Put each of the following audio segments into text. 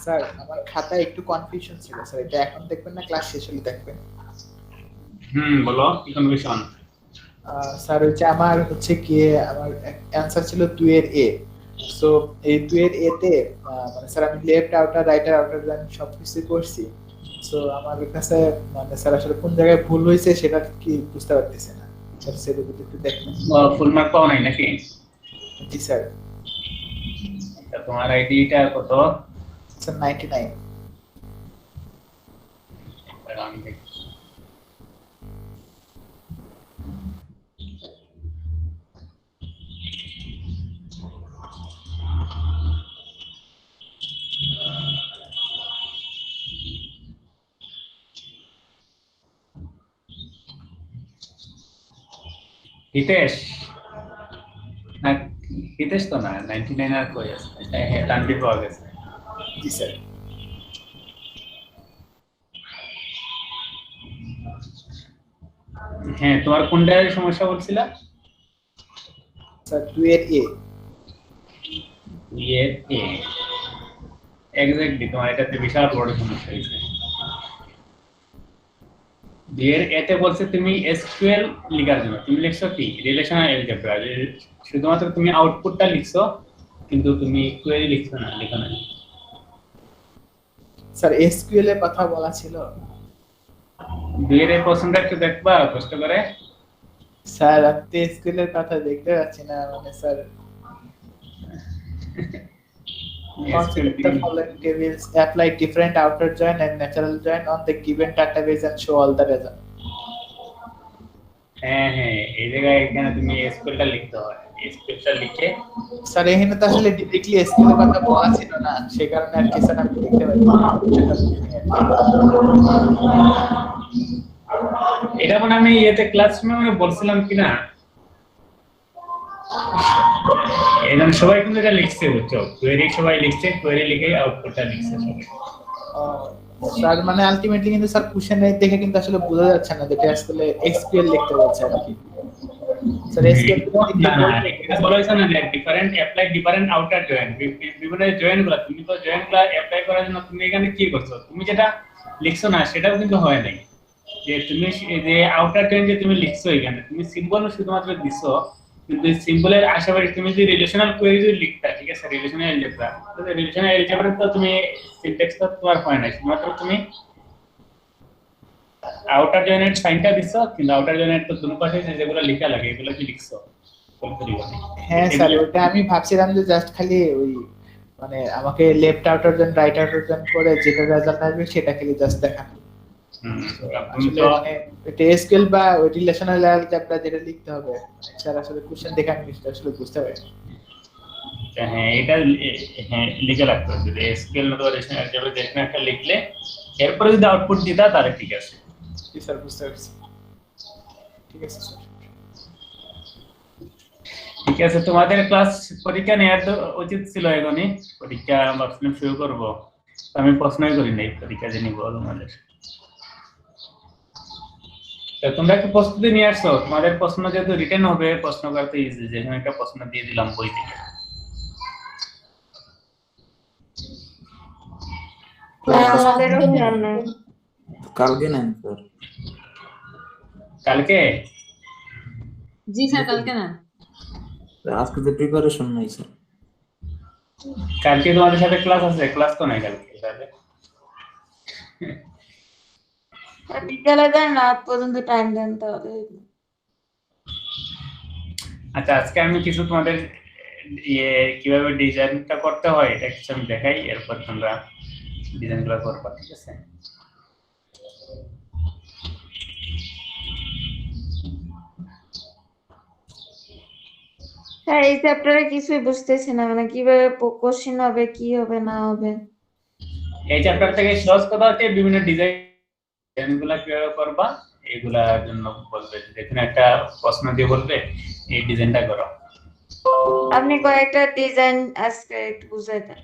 Sir আমার খাতায় একটু কনফিউশন ছিল স্যার, এটা এখন দেখবেন না ক্লাস শেষ হলে দেখবেন? বলো কি কনফিউশন? স্যার হচ্ছে আমার হচ্ছে কি আমার অ্যানসার ছিল 2 এর এ। সো এই 2 এর এ তে মানে স্যার আমি left outer writer outer join সবকিছু করছি। সো আমার কাছে মানে স্যার আসলে কোন জায়গায় ভুল হয়েছে সেটা কি বুঝতে পারতেছি না স্যার, সেটা যদি একটু দেখেন। ফুল মার্ক পাও নাই নাকি? জি স্যার। তোমার আইডিটা কত? স্যার 99। আমি দেখি। হিতেশ না, হিতেশ তো না, 99 আর কই আছে? হ্যাঁ, তানভীর পাওয়া গেছে। জি স্যার। হ্যাঁ, তোমার কোনটার সমস্যা বলছিলা? স্যার 2 এর এ। এক্স্যাক্টলি, তোমার এটাতে বিশাল বড় সমস্যা হয়েছে। এর এতে বলছে তুমি এসকিউএল লেখার জন্য তুমি লিখছো কি রিলেশনাল অ্যালজেব্রা, শুধুমাত্র তুমি আউটপুটটা লিখছো কিন্তু তুমি কোয়েরি লিখছো না, লেখো না। স্যার এসকিউএল এর কথা বলা ছিল। দুইয়ের এই প্রশ্নটা একটু দেখবা কষ্ট করে। স্যার আপনি এসকিউএল এর কথা দেখতে পাচ্ছি না মানে sir. Consider the following tables, apply different outer join and natural join on the given database and show all the result. হ্যাঁ হ্যাঁ, এই জায়গায় এখানে তুমি এসকিউএলটা লিখতে হয়, এসকিউএলটা লিখে। স্যার এখানে তো আসলে ডিরেক্টলি এসকিউএল এর কথা বলা ছিল না, সেই কারণে আর কি স্যার আমি দেখতে পাইনি। এটা মানে আমি এতে ক্লাসরুমে মানে বলছিলাম কিনা, এখন সবাই কিন্তু এটা লিখছে, বুঝছো? কোয়েরি সবাই লিখছে, কোয়েরি লিখে আউটপুটটা লিখছে সবাই। স্যার মানে আলটিমেটলি কিন্তু স্যার কোশ্চেনে দেখে কিন্তু আসলে বোঝা যাচ্ছে না যেটা আসলে এসকিউএল লিখতে বলছে আর কি। স্যার এসকিউএল না না, এটা বলা হয়েছে না যে different apply different outer join, বিভিন্ন জয়েনগুলো তুমি তো জয়েনগুলো অ্যাপ্লাই করার জন্য তুমি এখানে কি করছো, তুমি যেটা লিখছো না সেটাও কিন্তু হয় নাই। যে তুমি যে আউটার জয়েন যে তুমি লিখছো এখানে তুমি সিম্বল শুধুমাত্র দিছো, কিন্তু সিম্বলের আশেপাশে তুমি যদি রিলেশনাল কোয়েরি যদি লিখতা, ঠিক আছে, রিলেশনাল অ্যালজেব্রা, তো রিলেশনাল অ্যালজেব্রা তো তুমি সিনট্যাক্সটা তোমার হয় নাই, শুধুমাত্র তুমি আউটার জয়েনের সাইনটা দিছো, কিন্তু আউটার জয়েনের তো দুটো পাশে যেগুলো লেখা লাগে এগুলো কি লিখছো? হ্যাঁ স্যার ওটা আমি ভাবছিলাম যে জাস্ট খালি ওই মানে আমাকে left outer join right outer join করে যেটা রেজাল্ট আসবে সেটা খালি জাস্ট দেখানো। আসলে মানে এটা এসকিউএল বা রিলেশনাল অ্যালজেব্রা যেটা লিখতে হবে স্যার আসলে কোশ্চেন দেখে আমি আসলে বুঝতে পারিনি। হ্যাঁ, এটা হ্যাঁ লিখে রাখতে হবে, যদি এসকিউএল অথবা রিলেশনাল অ্যালজেব্রা যেখানে একটা লিখলে এরপরে যদি আউটপুট দিতা তাহলে ঠিক আছে। জি স্যার বুঝতে পারছি। ঠিক আছে স্যার। ঠিক আছে, তোমাদের ক্লাস পরীক্ষা নেওয়ার তো উচিত ছিল এখনই, পরীক্ষা ভাবছিলাম শুরু করবো, আমি প্রশ্নই করি নাই পরীক্ষা যে নিবো তোমাদের। তোমরা কি প্রস্তুতি নিয়ে আসছো? তোমাদের প্রশ্ন যেহেতু রিটেন হবে, প্রশ্ন করতে ইজি, যেখানে একটা প্রশ্ন দিয়ে দিলাম বই থেকে। কালকে নেন স্যার। কালকে? জি স্যার কালকে না, আজকে তো প্রিপারেশন নাই স্যার। কালকে তোমাদের সাথে ক্লাস আছে? ক্লাস তো নাই কালকে তাহলে। বিকেলে দেন, রাত পর্যন্ত টাইম দেন তাহলে। আচ্ছা, আজকে আমি কিছু তোমাদের কিভাবে ডিজাইনটা করতে হয় এটা কিছু আমি দেখাই, এরপর তোমরা ডিজাইনগুলো করবা, ঠিক আছে? হ্যাঁ এই চ্যাপ্টারে কিছুই বুঝতেছি না, মানে কিভাবে কোশ্চেন হবে কি হবে না হবে। এই চ্যাপ্টার থেকে সহজ কথা হচ্ছে বিভিন্ন ডিজাইনগুলো কিভাবে করবা এগুলার জন্য বলবে, যেখানে একটা প্রশ্ন দিয়ে বলবে এই ডিজাইনটা করো। আপনি কয়েকটা ডিজাইন আজকে একটু বুঝাই দেন।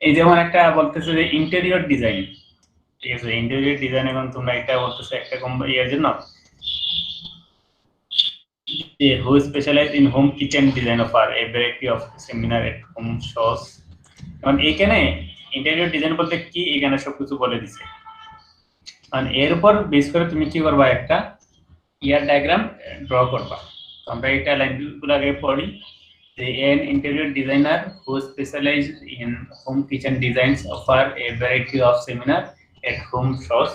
এই যেমন একটা বলতেছে যে ইন্টেরিয়র ডিজাইন, ঠিক আছে, ইন্টেরিয়র ডিজাইন, এবং তোমরা এটা বলতেছে একটা ইয়ের জন্য who specialize in home kitchen design offer a variety of seminar at home shows কারণ এখানে ইন্টেরিয়র ডিজাইন বলতে কি এখানে সবকিছু বলে দিছে আর এর উপর বেস করে তুমি কি করবা একটা ইয়ার ডায়াগ্রাম ড্র করবা তো আমরা এটা লাইনগুলো আগে পড়ি যে an interior designer who specializes in home kitchen designs offer a variety of seminar at home shows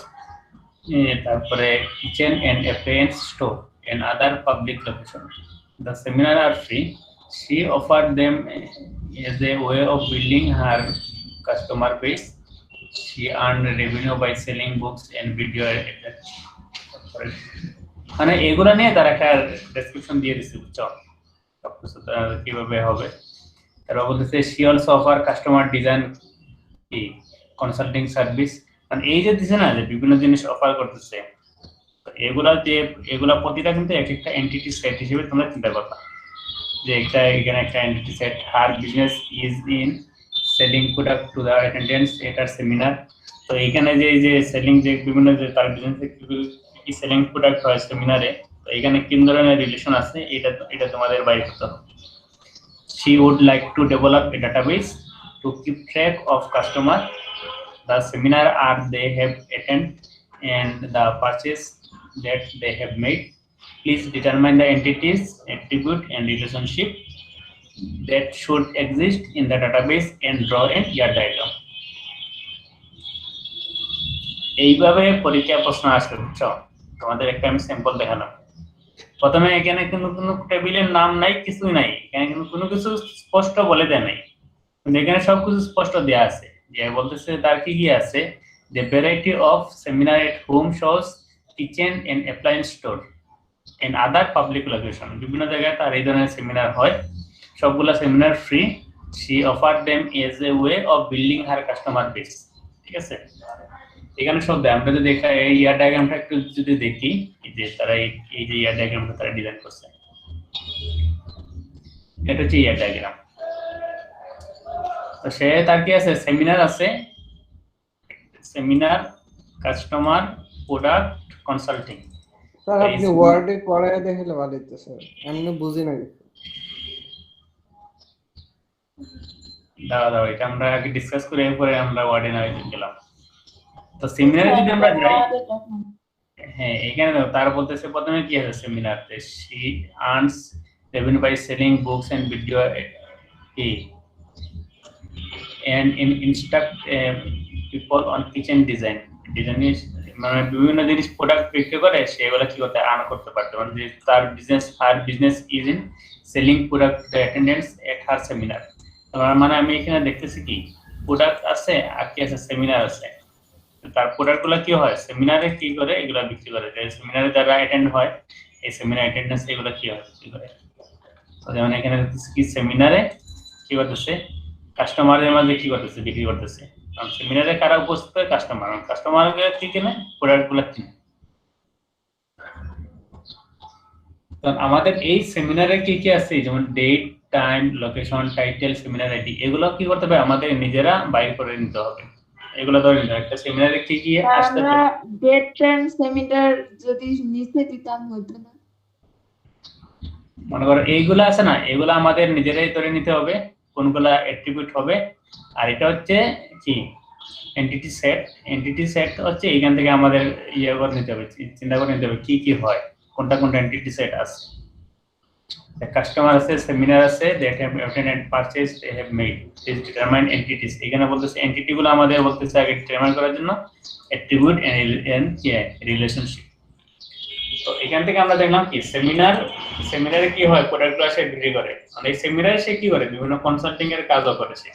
তারপরে kitchen and appliance store and other public locations. The seminar are free. She offered them as a way of building her customer base. She earned revenue by selling books and video. মানে এগুলা নিয়ে তার একটা description দিয়ে দিচ্ছে বুঝছো সবকিছু কিভাবে হবে তারপর বলতেছে she also offer customer design consulting service মানে এই যে দিছে না যে বিভিন্ন জিনিস অফার করতেছে এগুলা প্রতিটা কিন্তু এক একটা এন্টিটি সেট হিসেবে তোমরা চিন্তা করবা যে এখানে একটা entity set her business is in selling product to the attendants at her seminar তো এখানে যে সেলিং যে বিভিন্ন যে তার বিজনেসে কি সেলিং প্রোডাক্ট হয় সেমিনারে তো এখানে কোন ধরনের রিলেশন আছে এটা তোমাদের বাইরে করতে হবে she would like to develop a database to keep track of customer the seminar are they have attended and the purchase that they have made. Please determine the entities, attribute and relationship that should exist in the database and draw an ER diagram. এইভাবে পরীক্ষা প্রশ্ন আসবে বুঝছো তোমাদের একটা আমি sample দেখালাম প্রথমে এখানে কোনো টেবিলের নাম নাই কিছুই নাই এখানে কোনো কিছু স্পষ্ট বলে দেয় নাই এখানে সবকিছু স্পষ্ট দেয়া আছে যে বলতেছে তার কি আছে the variety of seminar at home shows kitchen and appliance store and other public location বিভিন্ন জায়গায় তার এই ধরনের সেমিনার হয় সবগুলা seminar free she offered them as a way of building her customer base ঠিক আছে এখানে সব আমরা যদি দেখা এই ইয়ার ডায়াগ্রামটা একটু যদি দেখি এই যে তারা এই যে ইয়ার ডায়াগ্রামটা তারা ডিজাইন করছে এটা হচ্ছে ইয়ার ডায়াগ্রাম তো সে তার কি আছে সেমিনার আছে seminar customer product consulting sir আপনি ওয়ার্ডে পড়ায় দেখালে ভালো হতো স্যার আমি বুঝি না দাও এটা আমরা আগে ডিসকাস করে এরপরে আমরা ওয়ার্ডে না গেলাম তো সেমিনারে যদি আমরা যাই হ্যাঁ এখানে তার বলতেছে প্রথমে কি আছে সেমিনারতে she earns revenue by selling books and video and instruct people on kitchen design মানে বিভিন্ন জিনিস প্রোডাক্ট বিক্রি করে সেগুলো কি করতে আর্ন করতে পারবে মানে যে তার business is in selling product to attendants at her seminar মানে আমি এখানে দেখতেছি কি প্রোডাক্ট আছে আর কি আছে সেমিনার আছে তার প্রোডাক্টগুলো কি হয় সেমিনারে কি করে এগুলা বিক্রি করে যে সেমিনারে যারা অ্যাটেন্ড হয় এই সেমিনার অ্যাটেন্ডেন্স এগুলো কি হয় বিক্রি করে তো যেমন এখানে কি সেমিনারে কি করতেছে কাস্টমারদের মাঝে কি করতেছে বিক্রি করতেছে কারণ সেমিনারে কারা উপস্থিত হয় কাস্টমারকে কি কিনে প্রোডাক্টগুলো কিনে কারণ আমাদের এই সেমিনারে কি কি আছে যেমন date time location title seminar ID এগুলো কি করতে হবে আমাদের নিজেরা বাইর করে নিতে হবে এগুলো ধরে নিতে একটা সেমিনারে কি কি আসতে আমরা ডেট টাইম সেমিনার যদি নিচে দিতাম হতো না মনে করো এইগুলা আছে না এগুলা আমাদের নিজেরাই ধরে নিতে হবে কোনগুলা অ্যাট্রিবিউট হবে আর এটা হচ্ছে কি এন্টিটি সেট হচ্ছে এখান থেকে আমাদের ইয়ে করে নিতে হবে চিন্তা করে নিতে হবে কি কি হয় কোনটা এন্টিটি সেট আছে কাস্টমার আছে সেমিনার আছে that have attended and purchased they have made is determine entities এখানে বলতেছে এন্টিটি গুলো আমাদের বলতেছে আগে ডিটারমাইন করার জন্য অ্যাট্রিবিউট এন্ড রিলেশনশিপ তো এখান থেকে আমরা দেখলাম কি সেমিনারে কি হয় প্রোডাক্টগুলো সে বিক্রি করে মানে এই সেমিনারে সে কি করে বিভিন্ন কনসাল্টিং এর কাজও করেছে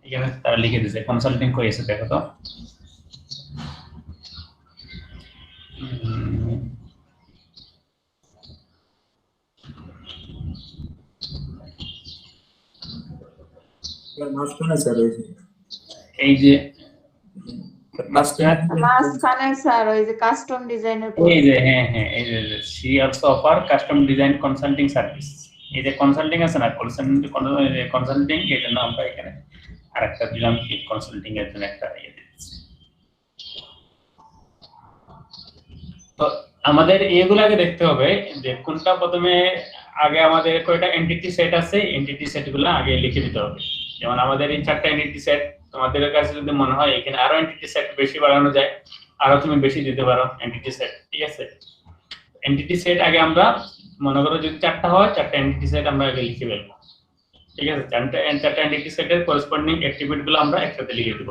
এখানে তারা লিখে দিয়েছে কনসাল্টিং করেছে দেখো তো এই যে মাঝখানে স্যার ওই যে কাস্টম ডিজাইনের এই যে হ্যাঁ এই যে she also offer custom design consulting service এই যে কনসাল্টিং আছে না কনসাল্টিং এর জন্য আমরা এখানে আরেকটা দিলাম কি কনসাল্টিং এর জন্য একটা ইয়ে দিচ্ছি তো আমাদের এগুলাকে দেখতে হবে যে কোনটা প্রথমে আগে আমাদের কয়টা এন্টিটি সেট আছে, এন্টিটি সেটগুলো আগে লিখে দিতে হবে। যেমন আমাদের এই 4টা এন্টিটি সেট, তোমাদের কাছে যদি মনে হয় এখানে আরো এন্টিটি সেট বেশি বাড়ানো যায়, আরো তুমি বেশি দিতে পারো এন্টিটি সেট, ঠিক আছে? এন্টিটি সেট আগে আমরা মনে করো যদি 4টা হয়, 4টা এন্টিটি সেট আমরা আগে লিখে ফেলবো, ঠিক আছে? 4টা এন্টিটি সেটের করেসপন্ডিং অ্যাট্রিবিউটগুলো আমরা একসাথে লিখে দেব।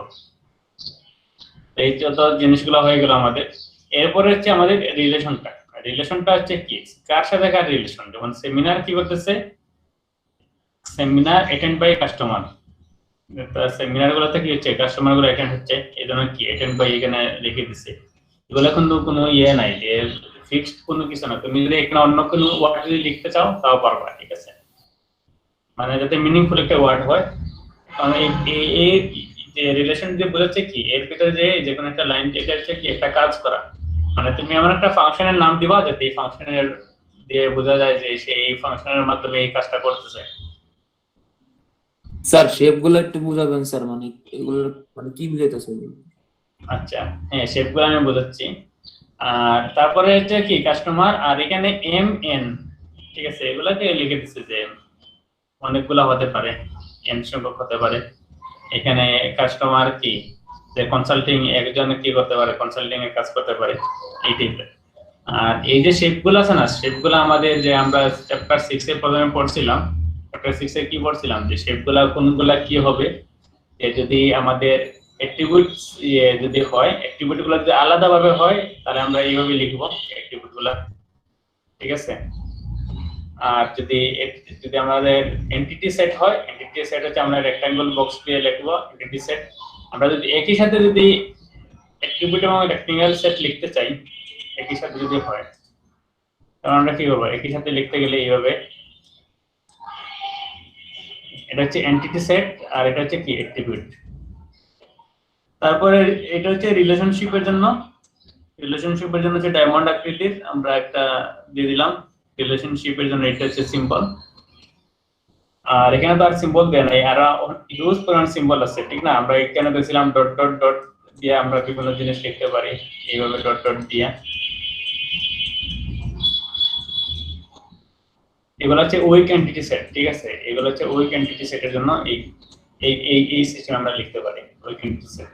এই যত জিনিসগুলো হয়ে গেল আমাদের। এরপরে হচ্ছে আমাদের রিলেশনটা হচ্ছে কি, কার সাথে কার রিলেশন। যেমন সেমিনার কি করতেছে, seminar attend by customer. Seminar গুলোতে কি হচ্ছে, কাস্টমার গুলো অ্যাটেন্ড হচ্ছে, এই জন্য কি অ্যাটেন্ড বাই এখানে লিখে দিছে। এগুলো কিন্তু কোনো নাই যে ফিক্সড কোনো কিছু না, তুমি যদি এখানে অন্য কোনো ওয়ার্ড যদি লিখতে চাও তাও পারবা, ঠিক আছে? মানে যাতে মিনিংফুল একটা ওয়ার্ড হয়। কারণ এই যে রিলেশন যে বোঝাচ্ছে কি, এর ভিতরে যে কোনো একটা লাইন এটা হচ্ছে কি একটা কাজ করা। মানে তুমি এমন একটা ফাংশনের নাম দিবা যাতে এই ফাংশনের দিয়ে বোঝা যায় যে সে এই ফাংশনের মাধ্যমে এই কাজটা করতেছে। স্যার শেপগুলো একটু বুঝাবেন স্যার, মানে এগুলো মানে কি বুঝাইতেছে? আচ্ছা হ্যাঁ, শেপগুলো আমি বোঝাচ্ছি। আর তারপরে হচ্ছে কি কাস্টমার, আর এখানে এম এন, ঠিক আছে? এগুলাকে লিখে দিচ্ছে যে অনেকগুলা হতে পারে, এন সংখ্যক হতে পারে। এখানে কাস্টমার কি যে কনসাল্টিং, একজন কি করতে পারে, কনসাল্টিং এর কাজ করতে পারে, এই টাইপের। আর এই যে শেপগুলো আছে না, শেপগুলো আমাদের যে আমরা চ্যাপ্টার 6 এর প্রথমে পড়ছিলাম, চ্যাপ্টার 6 এ কি পড়ছিলাম যে শেপগুলো কোনগুলা কি হবে, যে যদি আমাদের অ্যাট্রিবিউটস যদি হয়, অ্যাট্রিবিউটগুলো যদি আলাদাভাবে হয় তাহলে আমরা এইভাবে লিখব অ্যাট্রিবিউটগুলো, ঠিক আছে? আর যদি আমাদের এন্টিটি সেট হয়, এন্টিটি সেট হচ্ছে আমরা রেক্ট্যাঙ্গল বক্স দিয়ে লিখব এন্টিটি সেট। আমরা যদি একই সাথে যদি অ্যাট্রিবিউট এবং রেক্ট্যাঙ্গল সেট লিখতে চাই, একই সাথে যদি হয়, তাহলে আমরা কি করব? একই সাথে লিখতে গেলে এইভাবে, এটা হচ্ছে এন্টিটি সেট আর এটা হচ্ছে কি অ্যাট্রিবিউট। তারপরে এটা হচ্ছে রিলেশনশিপের জন্য হচ্ছে ডায়মন্ড আকৃতির আমরা একটা দিয়ে দিলাম। রিলেশনশিপের জন্য এটা হচ্ছে সিম্বল, আর এখানে তো আর সিম্বল দেয় নাই, আর ইউজ করার সিম্বল আছে, ঠিক না? আমরা এখানে দিয়েছিলাম ডট ডট ডট দিয়ে আমরা বিভিন্ন জিনিস লিখতে পারি, এইভাবে ডট ডট দিয়ে। এগুলো হচ্ছে উইক এন্টিটি সেট, ঠিক আছে? এগুলো হচ্ছে উইক এন্টিটি সেটের জন্য এই সিস্টেম আমরা লিখতে পারি, উইক এন্টিটি সেট।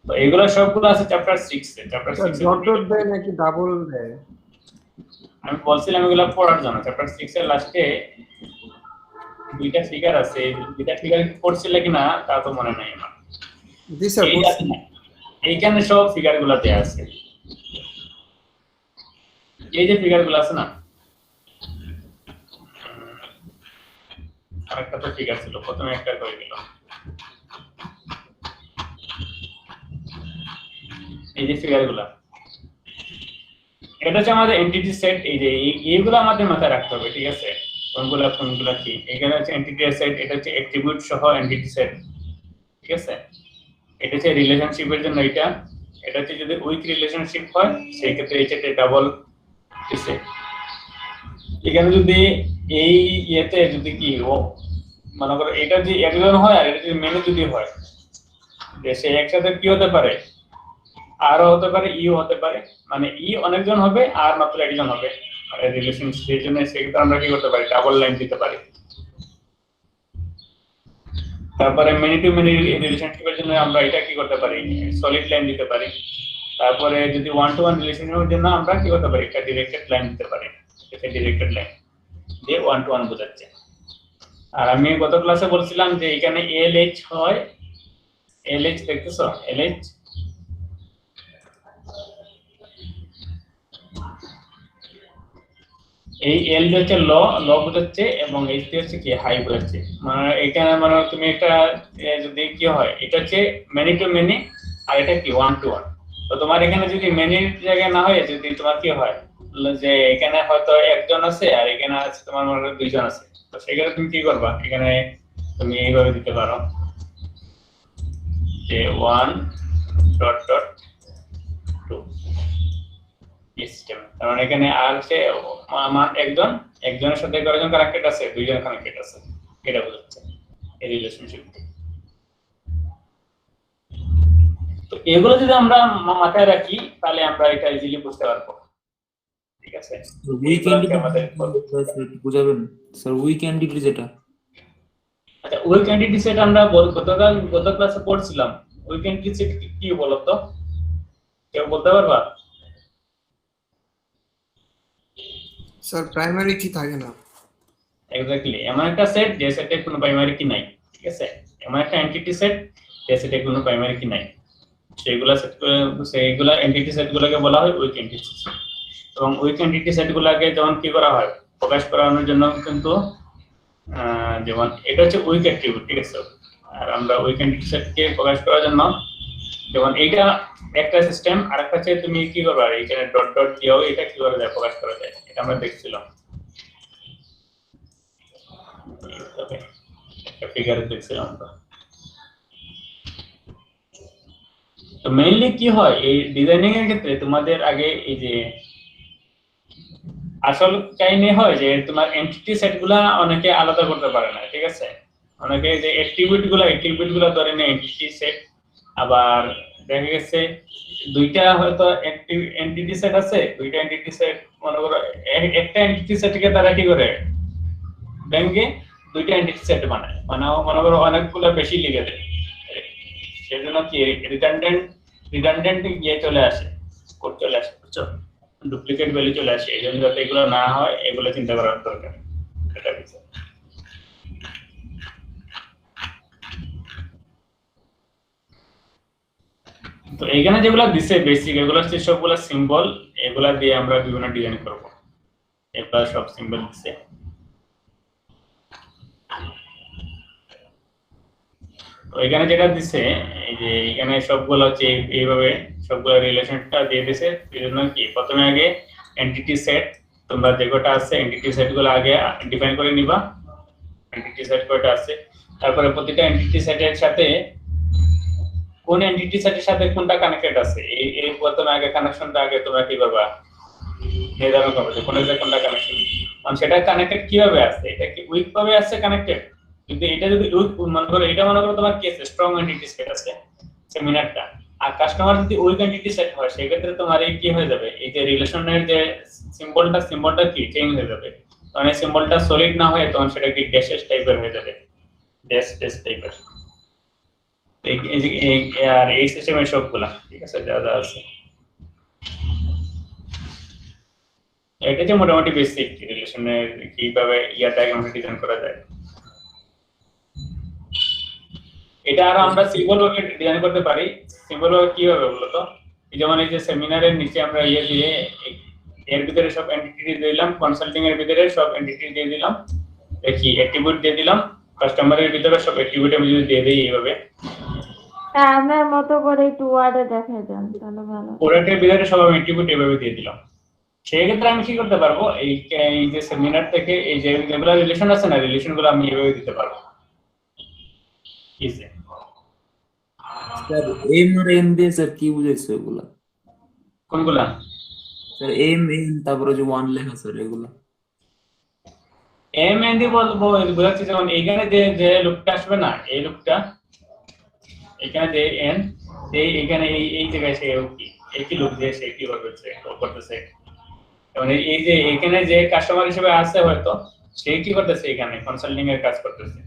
তো এগুলো সবগুলো আছে chapter 6 A. Chapter 6 A dot dot দেয় নাকি ডাবল দেয়? আমি বলছিলাম এগুলো পড়ার জন্য। চ্যাপ্টার 6 এর লাস্টে দুইটা ফিগার আছে, দুইটা ফিগার পড়ছিলে কিনা তা তো মনে নাই আমার। জি স্যার, এইখানে সব ফিগারগুলো দেয়া আছে, এই যে ফিগারগুলো আছে না, আরেকটা তো ফিগার ছিল, প্রথমে একটা করে দিল, এই যে ফিগারগুলো, এটা হচ্ছে আমাদের এন্টিটি সেট। এই যে এইগুলো আমাদের মাথায় রাখতে হবে, ঠিক আছে? কোনগুলা কি, এখানে হচ্ছে এন্টিটি সেট, এটা হচ্ছে অ্যাট্রিবিউট সহ এন্টিটি সেট, ঠিক আছে? এটা হচ্ছে রিলেশনশিপের জন্য, এটা হচ্ছে যদি উইক রিলেশনশিপ হয় সেই ক্ষেত্রে এই ক্ষেত্রে ডাবল সেট। এখানে যদি এই ইয়েতে যদি কি ও মনে করো এটা যে একজন হয় আর এটা যদি মেনু যদি হয়, যে সে একসাথে কি হতে পারে, আরও হতে পারে, ইও হতে পারে, মানে ই অনেকজন হবে আর মাত্র একজন হবে রিলেশনশিপের জন্য। সেক্ষেত্রে আমরা কি করতে পারি, ডাবল লাইন দিতে পারি। তারপরে মেনি টু মেনি রিলেশনশিপের জন্য আমরা এটা কি করতে পারি, সলিড লাইন দিতে পারি। তারপরে যদি ওয়ান টু ওয়ান রিলেশনশিপের জন্য আমরা কি করতে পারি, একটা ডিরেক্টেড লাইন দিতে পারি, এটা ডিরেক্টেড লাইন দিয়ে ওয়ান টু ওয়ান বোঝাচ্ছে। আর আমি গত ক্লাসে বলছিলাম যে এখানে এলএইচ হয়, এলএইচ দেখতেছো, এলএইচ এই এল হচ্ছে ল বোঝাচ্ছে এবং এইচ হচ্ছে কি হাই বোঝাচ্ছে। মানে এখানে মানে তুমি একটা যদি কি হয়, এটা হচ্ছে মেনি টু মেনি আর এটা কি ওয়ান টু ওয়ান। তো তোমার এখানে যদি মেনির জায়গায় না হয়, যদি তোমার কি হয় যে এখানে হয়তো একজন আছে আর এখানে আছে তোমার মনে হয় দুইজন আছে, তো সেখানে তুমি কি করবা, এখানে তুমি এইভাবে দিতে পারো যে 1.2 সিস্টেম। কারণ এখানে আর সে আমার একজনের সাথে কয়জন কানেক্টেড আছে, দুইজন কানেক্টেড আছে, এটা বোঝাচ্ছে এই রিলেশনশিপ। তো এগুলো যদি আমরা মাথায় রাখি তাহলে আমরা এটা ইজিলি বুঝতে পারবো। ঠিক আছে উইক এইগুলো হচ্ছে এন্টিটি আমাদের বুঝাবেন স্যার উইক এন্টিটি যেটা আচ্ছা উইক এন্টিটি সেট আমরা গত ক্লাসে পড়ছিলাম উইক এন্টিটি সেট কি বলতো কেউ বলতে পারবা স্যার প্রাইমারি কি থাকে না এক্স্যাক্টলি এমন একটা সেট যে সেটে কোনো প্রাইমারি কি নাই ঠিক আছে এমন একটা এন্টিটি সেট যে সেটে কোনো প্রাইমারি কি নাই সেইগুলা এন্টিটি সেটগুলোকে বলা হয় উইক এন্টিটি সেট এবং উইক এন্টিটি সেটগুলোকে যেমন কি করা হয় প্রকাশ করানোর জন্য কিন্তু যেমন এটা হচ্ছে উইক অ্যাট্রিবিউট ঠিক আছে আর আমরা উইক এন্টিটি সেটকে প্রকাশ করার জন্য যেমন এইটা একটা সিস্টেম আরেকটা হচ্ছে তুমি কি করবা এখানে ডট ডট দিও এটা কি করে যায় প্রকাশ করা যায় এটা আমরা দেখছিলাম একটা ফিগারে দেখছিলাম তো মেইনলি কি হয় এই ডিজাইনিং এর ক্ষেত্রে তোমাদের আগে এই যে আসল কাহিনী হয় যে তোমার এন্টিটি সেটগুলা অনেকে আলাদা করতে পারে না ঠিক আছে অনেকে যে অ্যাট্রিবিউটগুলো ধরে নেয় এন্টিটি সেট আবার দেখা গেছে দুইটা হয়তো এন্টিটি সেট আছে দুইটা এন্টিটি সেট মনে করো একটা এন্টিটি সেটকে তারা কি করে ব্যাংকে দুইটা এন্টিটি সেট বানায় মনে করো অনেকগুলো বেশি লিখে দেয় সেজন্য কি রিডান্ডেন্ট ইয়ে চলে আসে কোড চলে আসে বুঝছো ডুপ্লিকেট ভ্যালু চলে আসে এই জন্য যাতে এগুলো না হয় এগুলো চিন্তা করার দরকার এটা বিষয় তো এখানে যেগুলো দিছে বেসিক এগুলো হচ্ছে সবগুলো সিম্বল এগুলা দিয়ে আমরা বিভিন্ন ডিজাইন করব এগুলা সব সিম্বল দিছে তো এখানে যেটা দিছে এই যে এখানে সবগুলো হচ্ছে এইভাবে সবগুলো রিলেশনটা দিয়ে দিছে এজন্য কি প্রথমে আগে এন্টিটি সেট তোমরা যে কয়টা আছে এন্টিটি সেটগুলো আগে ডিফাইন করে নিবা এন্টিটি সেট কয়টা আছে তারপরে প্রতিটা এন্টিটি সেটের সাথে কোন এন্টিটি সেটের সাথে কোনটা কানেক্টেড আছে এই প্রথমে আগে কানেকশনটা আগে তোমরা কি করবা নির্ধারণ করবে যে কোনটা কানেকশন মানে সেটা কানেক্টেড কিভাবে আছে এটা কি উইক ভাবে আছে কানেক্টেড কিন্তু এটা যদি উইক মনে করো এটা মনে করো তোমার কি আছে স্ট্রং এন্টিটি সেট আছে সেমিনারটা আর কাস্টমার যদি উইক এন্টিটি সেট হয় সেই ক্ষেত্রে তোমার এই কি হয়ে যাবে এই যে রিলেশনের যে সিম্বলটা কি চেঞ্জ হয়ে যাবে মানে সিম্বলটা সলিড না হয় তখন সেটা কি ড্যাশেস টাইপের হয়ে যাবে ড্যাশ টাইপের আর এই সিস্টেমের সবগুলা ঠিক আছে যা যা আছে এটা যে মোটামুটি বেসিক রিলেশনের কিভাবে ডায়াগ্রাম ডিজাইন করা যায় এটা আর আমরা সিম্বল ভাবে ডিজাইন করতে পারি সিম্বল ভাবে কিভাবে বলতো যেমন এই যে সেমিনারের নিচে আমরা দিয়ে এর ভিতরে সব এন্টিটি দিয়ে দিলাম কনসাল্টিং এর ভিতরে সব এন্টিটি দিয়ে দিলাম দেখি অ্যাট্রিবিউট দিয়ে দিলাম কাস্টমারের ভিতরে সব অ্যাট্রিবিউট আমি যদি দিয়ে দেই এইভাবে আপনার মতো করে একটু ওয়ার্ডে দেখাই দেন তাহলে ভালো ওরাটের ভিতরে সব আমি অ্যাট্রিবিউট এভাবে দিয়ে দিলাম সেই ক্ষেত্রে আমি কি করতে পারবো এই যে সেমিনার থেকে এই যে যেগুলো রিলেশন আছে না রিলেশনগুলো আমি এভাবে দিতে পারবো easy sir M R N দিয়ে স্যার কি বুঝাইছে এগুলা কোনগুলা স্যার এম এন তারপরে যে ওয়ান লেখা স্যার এগুলা এম এন দি বলবো বুঝাচ্ছি যেমন এইখানে যে লুকটা আসবে না এই লুকটা এখানে যে এন এইখানে এই জায়গায় সে কি এই কি লুক দিয়ে সে কি করতেছে মানে এই যে এখানে যে কাস্টমার হিসেবে আছে হয়তো সে কি করতেছে এখানে কনসাল্টিং এর কাজ করতেছে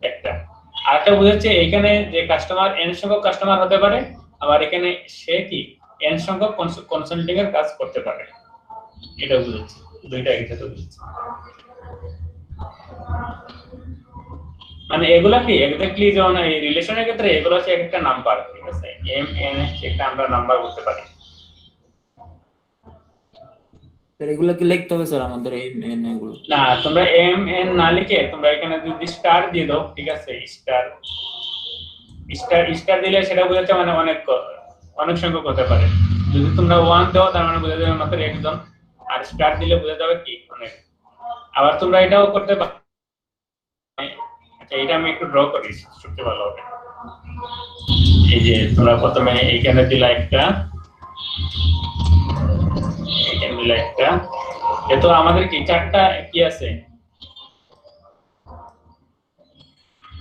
একটা আরেকটা বুঝাচ্ছে এখানে যে কাস্টমার এন সংখ্যক কাস্টমার হতে পারে আবার এখানে সে কি এন সংখ্যক কনসাল্টিং এর কাজ করতে পারে এটা বুঝাচ্ছে দুইটা একসাথে বুঝাচ্ছে মানে এগুলা কি এক্স্যাক্টলি যেমন এই রিলেশনের ক্ষেত্রে এগুলো হচ্ছে একটা নাম্বার ঠিক আছে এম এন একটা আমরা নাম্বার বলতে পারি স্যার এগুলা কি লিখতে হবে স্যার আমাদের এম এন এগুলো না তোমরা এম এন না লিখে তোমরা এখানে যদি স্টার দিয়ে দাও ঠিক আছে স্টার দিলে সেটা বোঝাচ্ছে মানে অনেক সংখ্যক হতে পারে যদি তোমরা 1 দাও তার মানে বোঝা যাবে মাত্র একজন আর স্টার দিলে বোঝা যাবে কি অনেক আবার তোমরা এটাও করতে পারো আচ্ছা এটা আমি একটু ড্র করি সবচেয়ে ভালো হবে এই যে তোমরা প্রথমে এইখানে দিলা একটা এইখানে দিলা একটা এতো আমাদের কি চারটা কি আছে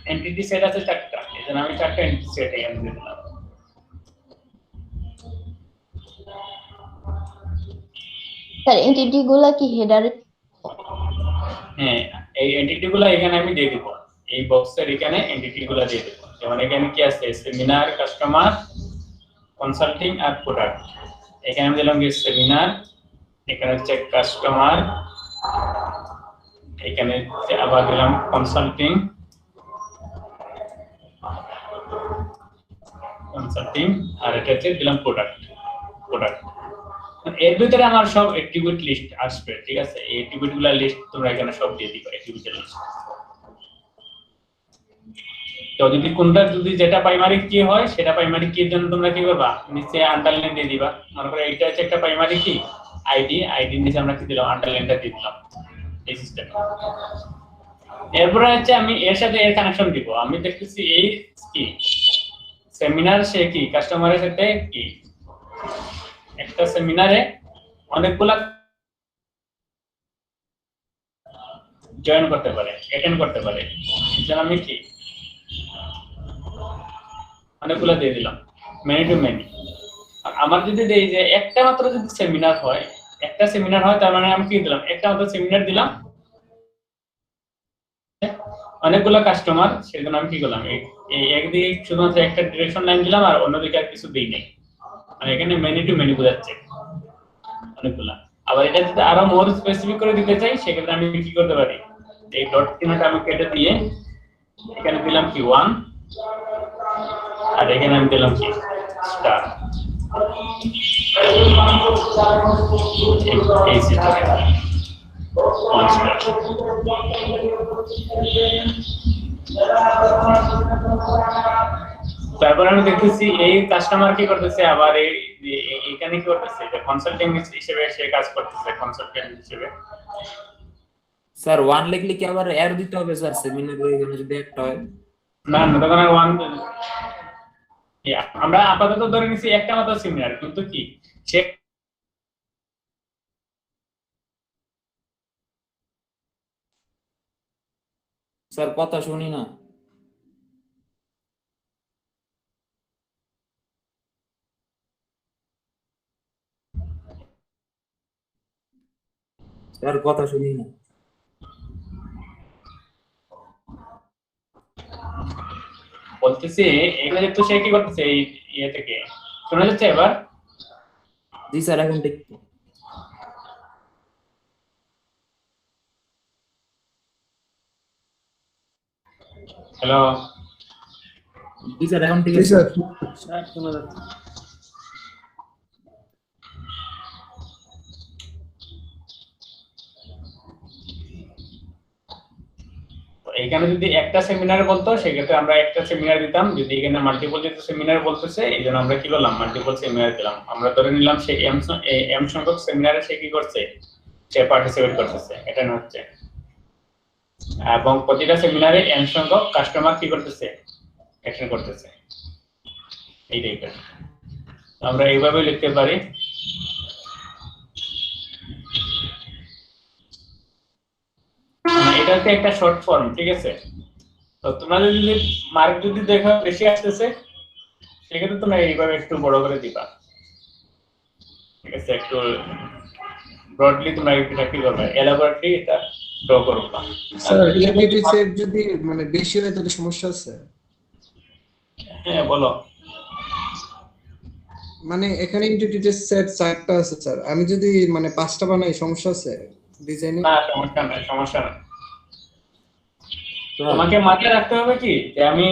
এন্টিটি সেট আছে চারটা এজন্য আমি চারটা এন্টিটি সেট এখানে দিয়ে দিলাম স্যার এন্টিটি গুলা কি হেডারে? হ্যাঁ, এই এন্টিটি গুলো এখানে আমি দিয়ে দিব, এই বক্সের এখানে এন্টিটি গুলো দিয়ে দিব। যেমন এখানে কি আছে, সেমিনার, কাস্টমার, কনসাল্টিং আর প্রোডাক্ট। এখানে আমি দিলাম কি সেমিনার, এখানে হচ্ছে কাস্টমার, এখানে আবার দিলাম কনসাল্টিং, আর এটা হচ্ছে দিলাম প্রোডাক্ট। এর ভিতরে আমার সব অ্যাট্রিবিউট লিস্ট আসবে, ঠিক আছে? এই অ্যাট্রিবিউট গুলা লিস্ট তোমরা এখানে সব দিয়ে দিবা, অ্যাট্রিবিউটের লিস্ট। তো যদি যেটা প্রাইমারি কি হয়, সেটা প্রাইমারি কির জন্য তোমরা কি করবা, নিচে আন্ডারলাইন দিয়ে দিবা। মনে করো এইটা হচ্ছে একটা প্রাইমারি কি আইডির নিচে আমরা কি দিলাম, আন্ডারলাইনটা দিয়ে দিলাম, এই সিস্টেম। এরপরে হচ্ছে আমি এর সাথে এর কানেকশন দিব। আমি দেখতেছি এই কি সেমিনার, সে কি কাস্টমারের সাথে কি একটা সেমিনারে অনেকগুলা জয়েন করতে পারে, অ্যাটেন্ড করতে পারে। যেন আমি কি অনেকগুলা দিয়ে দিলাম, মেনি টু মেনি। আমার যদি দেই যে একটা মাত্র যদি সেমিনার হয়, তার মানে আমি কি দিলাম, একটা মাত্র সেমিনার দিলাম, অনেকগুলা কাস্টমার, সেজন্য আমি কি করলাম, এই একদিকে শুধুমাত্র একটা ডিরেকশন লাইন দিলাম আর অন্যদিকে আর কিছু দেই নাই। মানে এখানে মেনি টু মেনি বোঝাচ্ছে অনেকগুলা। আবার এটা যদি আরো মোর স্পেসিফিক করে দিতে চাই, সেক্ষেত্রে আমি কি করতে পারি, এই ডট চিহ্নটা আমি কেটে দিয়ে এখানে দিলাম কি 1, আর এখানে আমি দিলাম কি স্টার। এই সিস্টেমে তারপর আমি দেখতেছি এই কাস্টমার কি করতেছে, আবার এইখানে কি করতেছে, যে কনসাল্টিং হিসেবে সে কাজ করতেছে, কনসালটেন্ট হিসেবে। স্যার 1 লিখলে কি আবার এর দিতে হবে স্যার, সেমিনারে এখানে যদি একটা হয়? না তখন আর 1, আমরা আপাতত ধরে নিছি একটা মাত্র সেমিনার, কিন্তু কি সে স্যার কথা শুনি না। স্যার কথা শুনি না। বলতেছি এগুলো যেহেতু সে কি করতেছে এই ইয়ে থেকে, শোনা যাচ্ছে এবার? জি স্যার, এখন ঠিক। হ্যালো, জি স্যার, এখন ঠিক জি আছে। স্যার শোনা যাচ্ছে। এখানে যদি একটা সেমিনার বলতো, সেক্ষেত্রে আমরা একটা সেমিনার দিতাম। যদি এখানে মাল্টিপল যেহেতু সেমিনার বলতেছে, এই জন্য আমরা কি করলাম, মাল্টিপল সেমিনার দিলাম। আমরা ধরে নিলাম সে এম সংখ্যক সেমিনারে সে কি করছে, সে পার্টিসিপেট করতেছে, এটা হচ্ছে। এবং প্রতিটা সেমিনারে এম সংখ্যক কাস্টমার কি করতেছে, অ্যাটেন্ড করতেছে, এই টাইপের। আমরা এইভাবে লিখতে পারি। এটা হচ্ছে একটা শর্ট ফর্ম, ঠিক আছে? তো তোমরা যদি মার্ক যদি দেখো বেশি আসতেছে, সেক্ষেত্রে তোমরা এইভাবে একটু বড় করে দিবা, ঠিক আছে? একটু ব্রডলি তোমরা এটা কি করবে, এলাবোরেটলি এটা ড্র করবা। স্যার এন্টিটি সেট যদি মানে বেশি হয় তাহলে সমস্যা আছে? হ্যাঁ বলো। মানে এখানে এন্টিটি সেট 4টা আছে স্যার, আমি যদি মানে 5টা বানাই সমস্যা আছে ডিজাইনে? না সমস্যা না। তোমাকে মাথায় রাখতে হবে কি, যে আমি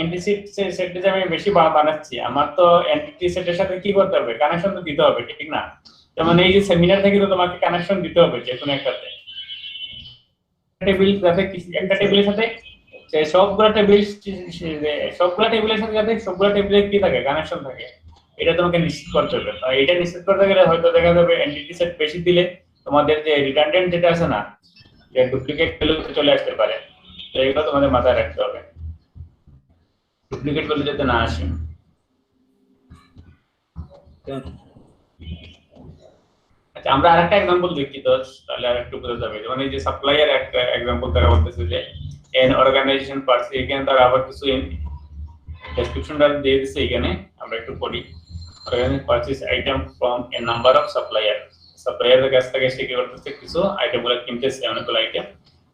এন্টিটি সেটে যে আমি বেশি বানাচ্ছি, আমার তো এন্টিটি সেটের সাথে কি করতে হবে, কানেকশন তো দিতে হবে, ঠিক না? যেমন এই যে সেমিনার থেকে তো তোমাকে কানেকশন দিতে হবে যে কোনো একটাতে, টেবিল যাতে একটা টেবিলের সাথে সবগুলা টেবিলের সাথে যাতে সবগুলা টেবিলে কি থাকে, কানেকশন থাকে, এটা তোমাকে নিশ্চিত করতে হবে। আর এটা নিশ্চিত করতে গেলে হয়তো দেখা যাবে এন্টিটি সেট বেশি দিলে তোমাদের যে রিডান্ডেন্ট যেটা আছে না, যে ডুপ্লিকেট ভ্যালু চলে আসতে পারে, তো এগুলো তোমাদের মাথায় রাখতে হবে, ডুপ্লিকেট ভ্যালু যাতে না আসে। আচ্ছা, আমরা আরেকটা एग्जांपल দেখি তো, তাহলে আরেকটু বোঝা যাবে। যেমন এই যে সাপ্লায়ার একটা एग्जांपल তারা বলতেছে যে এন অর্গানাইজেশন পার্সি, এখানে তারা আবার কিছু ডেসক্রিপশনটা দিয়ে দিয়েছে, এখানে আমরা একটু পড়ি। Organization purchase item from a number of supplier সাপ্লায়ারের কাছ থেকে সে কি করতেছে কিছু আইটেমগুলো কিনতেছে অনেকগুলো item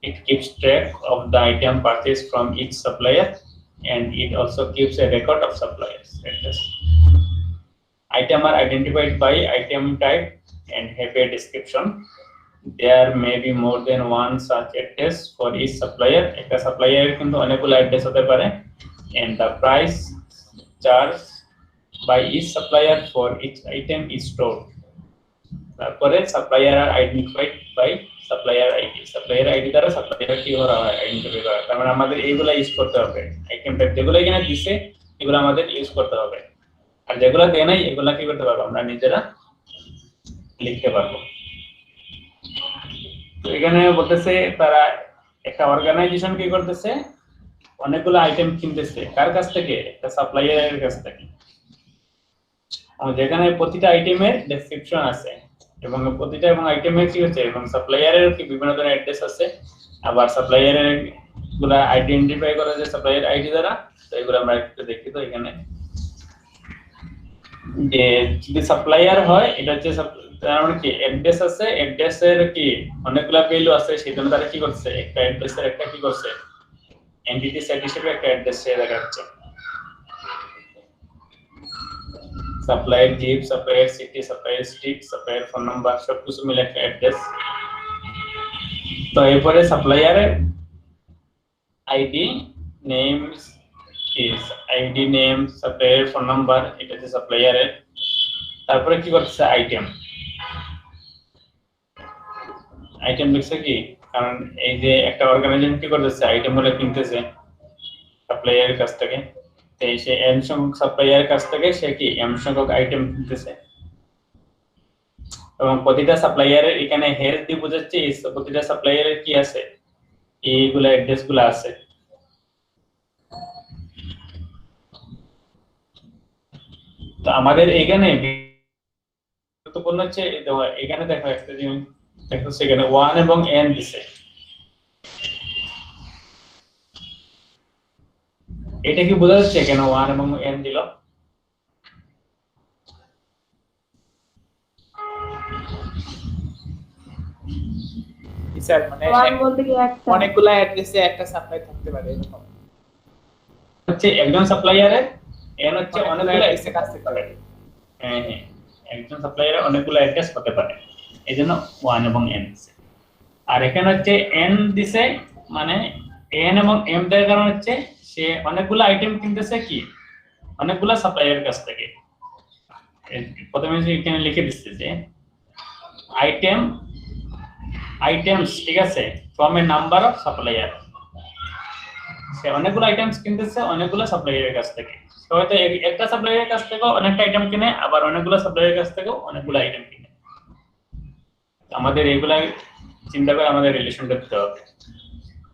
it keeps track of the item purchased from each supplier and it also keeps a record of suppliers address. Item are identified by item type and have a description. There may be more than one such address for each supplier. Ekta supplier kintu onekgulo address hote pare and the price charged by each supplier for each item is stored. তারপরে supplier are identified by supplier ID supplier ID দ্বারা supplier কি করা হয় identify করা তার মানে আমাদের এইগুলা ইউজ করতে হবে আইটেম টাইপ যেগুলো এখানে দিছে এগুলো আমাদের ইউজ করতে হবে আর যেগুলো দেয় নাই এগুলা কি করতে পারবো আমরা নিজেরা লিখতে পারবো তো এখানে বলতেছে তারা একটা অর্গানাইজেশন কি করতেছে অনেকগুলো আইটেম কিনতেছে কার কাছ থেকে একটা সাপ্লায়ারের কাছ থেকে যেখানে প্রতিটা আইটেমের ডেসক্রিপশন আছে এবং প্রতিটা এবং আইটেমের কি হচ্ছে এবং সাপ্লায়ারের কি বিভিন্ন ধরনের অ্যাড্রেস আছে আবার সাপ্লায়ারের গুলা আইডেন্টিফাই করা যায় সাপ্লায়ার আইডি দ্বারা তো এগুলো আমরা একটু দেখি তো এখানে যে যদি সাপ্লায়ার হয় এটা হচ্ছে তার মানে কি অ্যাড্রেস আছে অ্যাড্রেসের কি অনেকগুলা ভ্যালু আছে সেজন্য তারা কি করছে একটা অ্যাড্রেসের একটা কি করছে এন্টিটি সেট হিসেবে একটা অ্যাড্রেস দেখাচ্ছে supplier jeep supplier city supplier street supplier phone number সব কিছু মিলে একটা অ্যাড্রেস তো এরপরে সাপ্লায়ারের ID name is id name supplier phone number এটা হচ্ছে সাপ্লায়ারের তারপরে কি করছে আইটেম লিখছে কি কারণ এই যে একটা অর্গানাইজেশন কি করতেছে আইটেম গুলো কিনতেছে সাপ্লায়ারের কাছ থেকে সে এম সংখ্যক সাপ্লায়ারের কাছ থেকে সে কি এম সংখ্যক আইটেম কিনতেছে এবং প্রতিটা সাপ্লায়ারের এখানে হেলথ দিয়ে বোঝাচ্ছে প্রতিটা সাপ্লায়ারের কি আছে এইগুলা অ্যাড্রেস গুলো আছে তো আমাদের এখানে গুরুত্বপূর্ণ হচ্ছে এখানে দেখো একটা জিনিস দেখো সেখানে 1 এবং n দিছে এটা কি বোঝা যাচ্ছে কেন 1 এবং n দিল স্যার মানে ওয়ান বলতে কি একটা অনেকগুলা অ্যাড্রেসে একটা সাপ্লাই থাকতে পারে এরকম হচ্ছে একজন সাপ্লায়ারের n হচ্ছে অনেকগুলো অ্যাড্রেসে কাজ করতে পারে হ্যাঁ হ্যাঁ একজন সাপ্লায়ারের অনেকগুলো অ্যাড্রেস হতে পারে এইজন্য 1 এবং n দিছে আর এখানে হচ্ছে n দিছে মানে n এবং m দেওয়ার কারণ হচ্ছে সে অনেকগুলো আইটেম কিনতেছে কি অনেকগুলো সাপ্লায়ারের কাছ থেকে প্রথমে এখানে লিখে দিচ্ছে যে আইটেমস ঠিক আছে from a number of supplier সে অনেকগুলো আইটেমস কিনতেছে অনেকগুলো সাপ্লায়ারের কাছ থেকে হয়তো একটা সাপ্লায়ারের কাছ থেকে অনেকটা আইটেম কিনে আবার অনেকগুলো সাপ্লায়ারের কাছ থেকে অনেকগুলো আইটেম কিনে আমাদের এইগুলা চিন্তা করে আমাদের রিলেশনটা দিতে হবে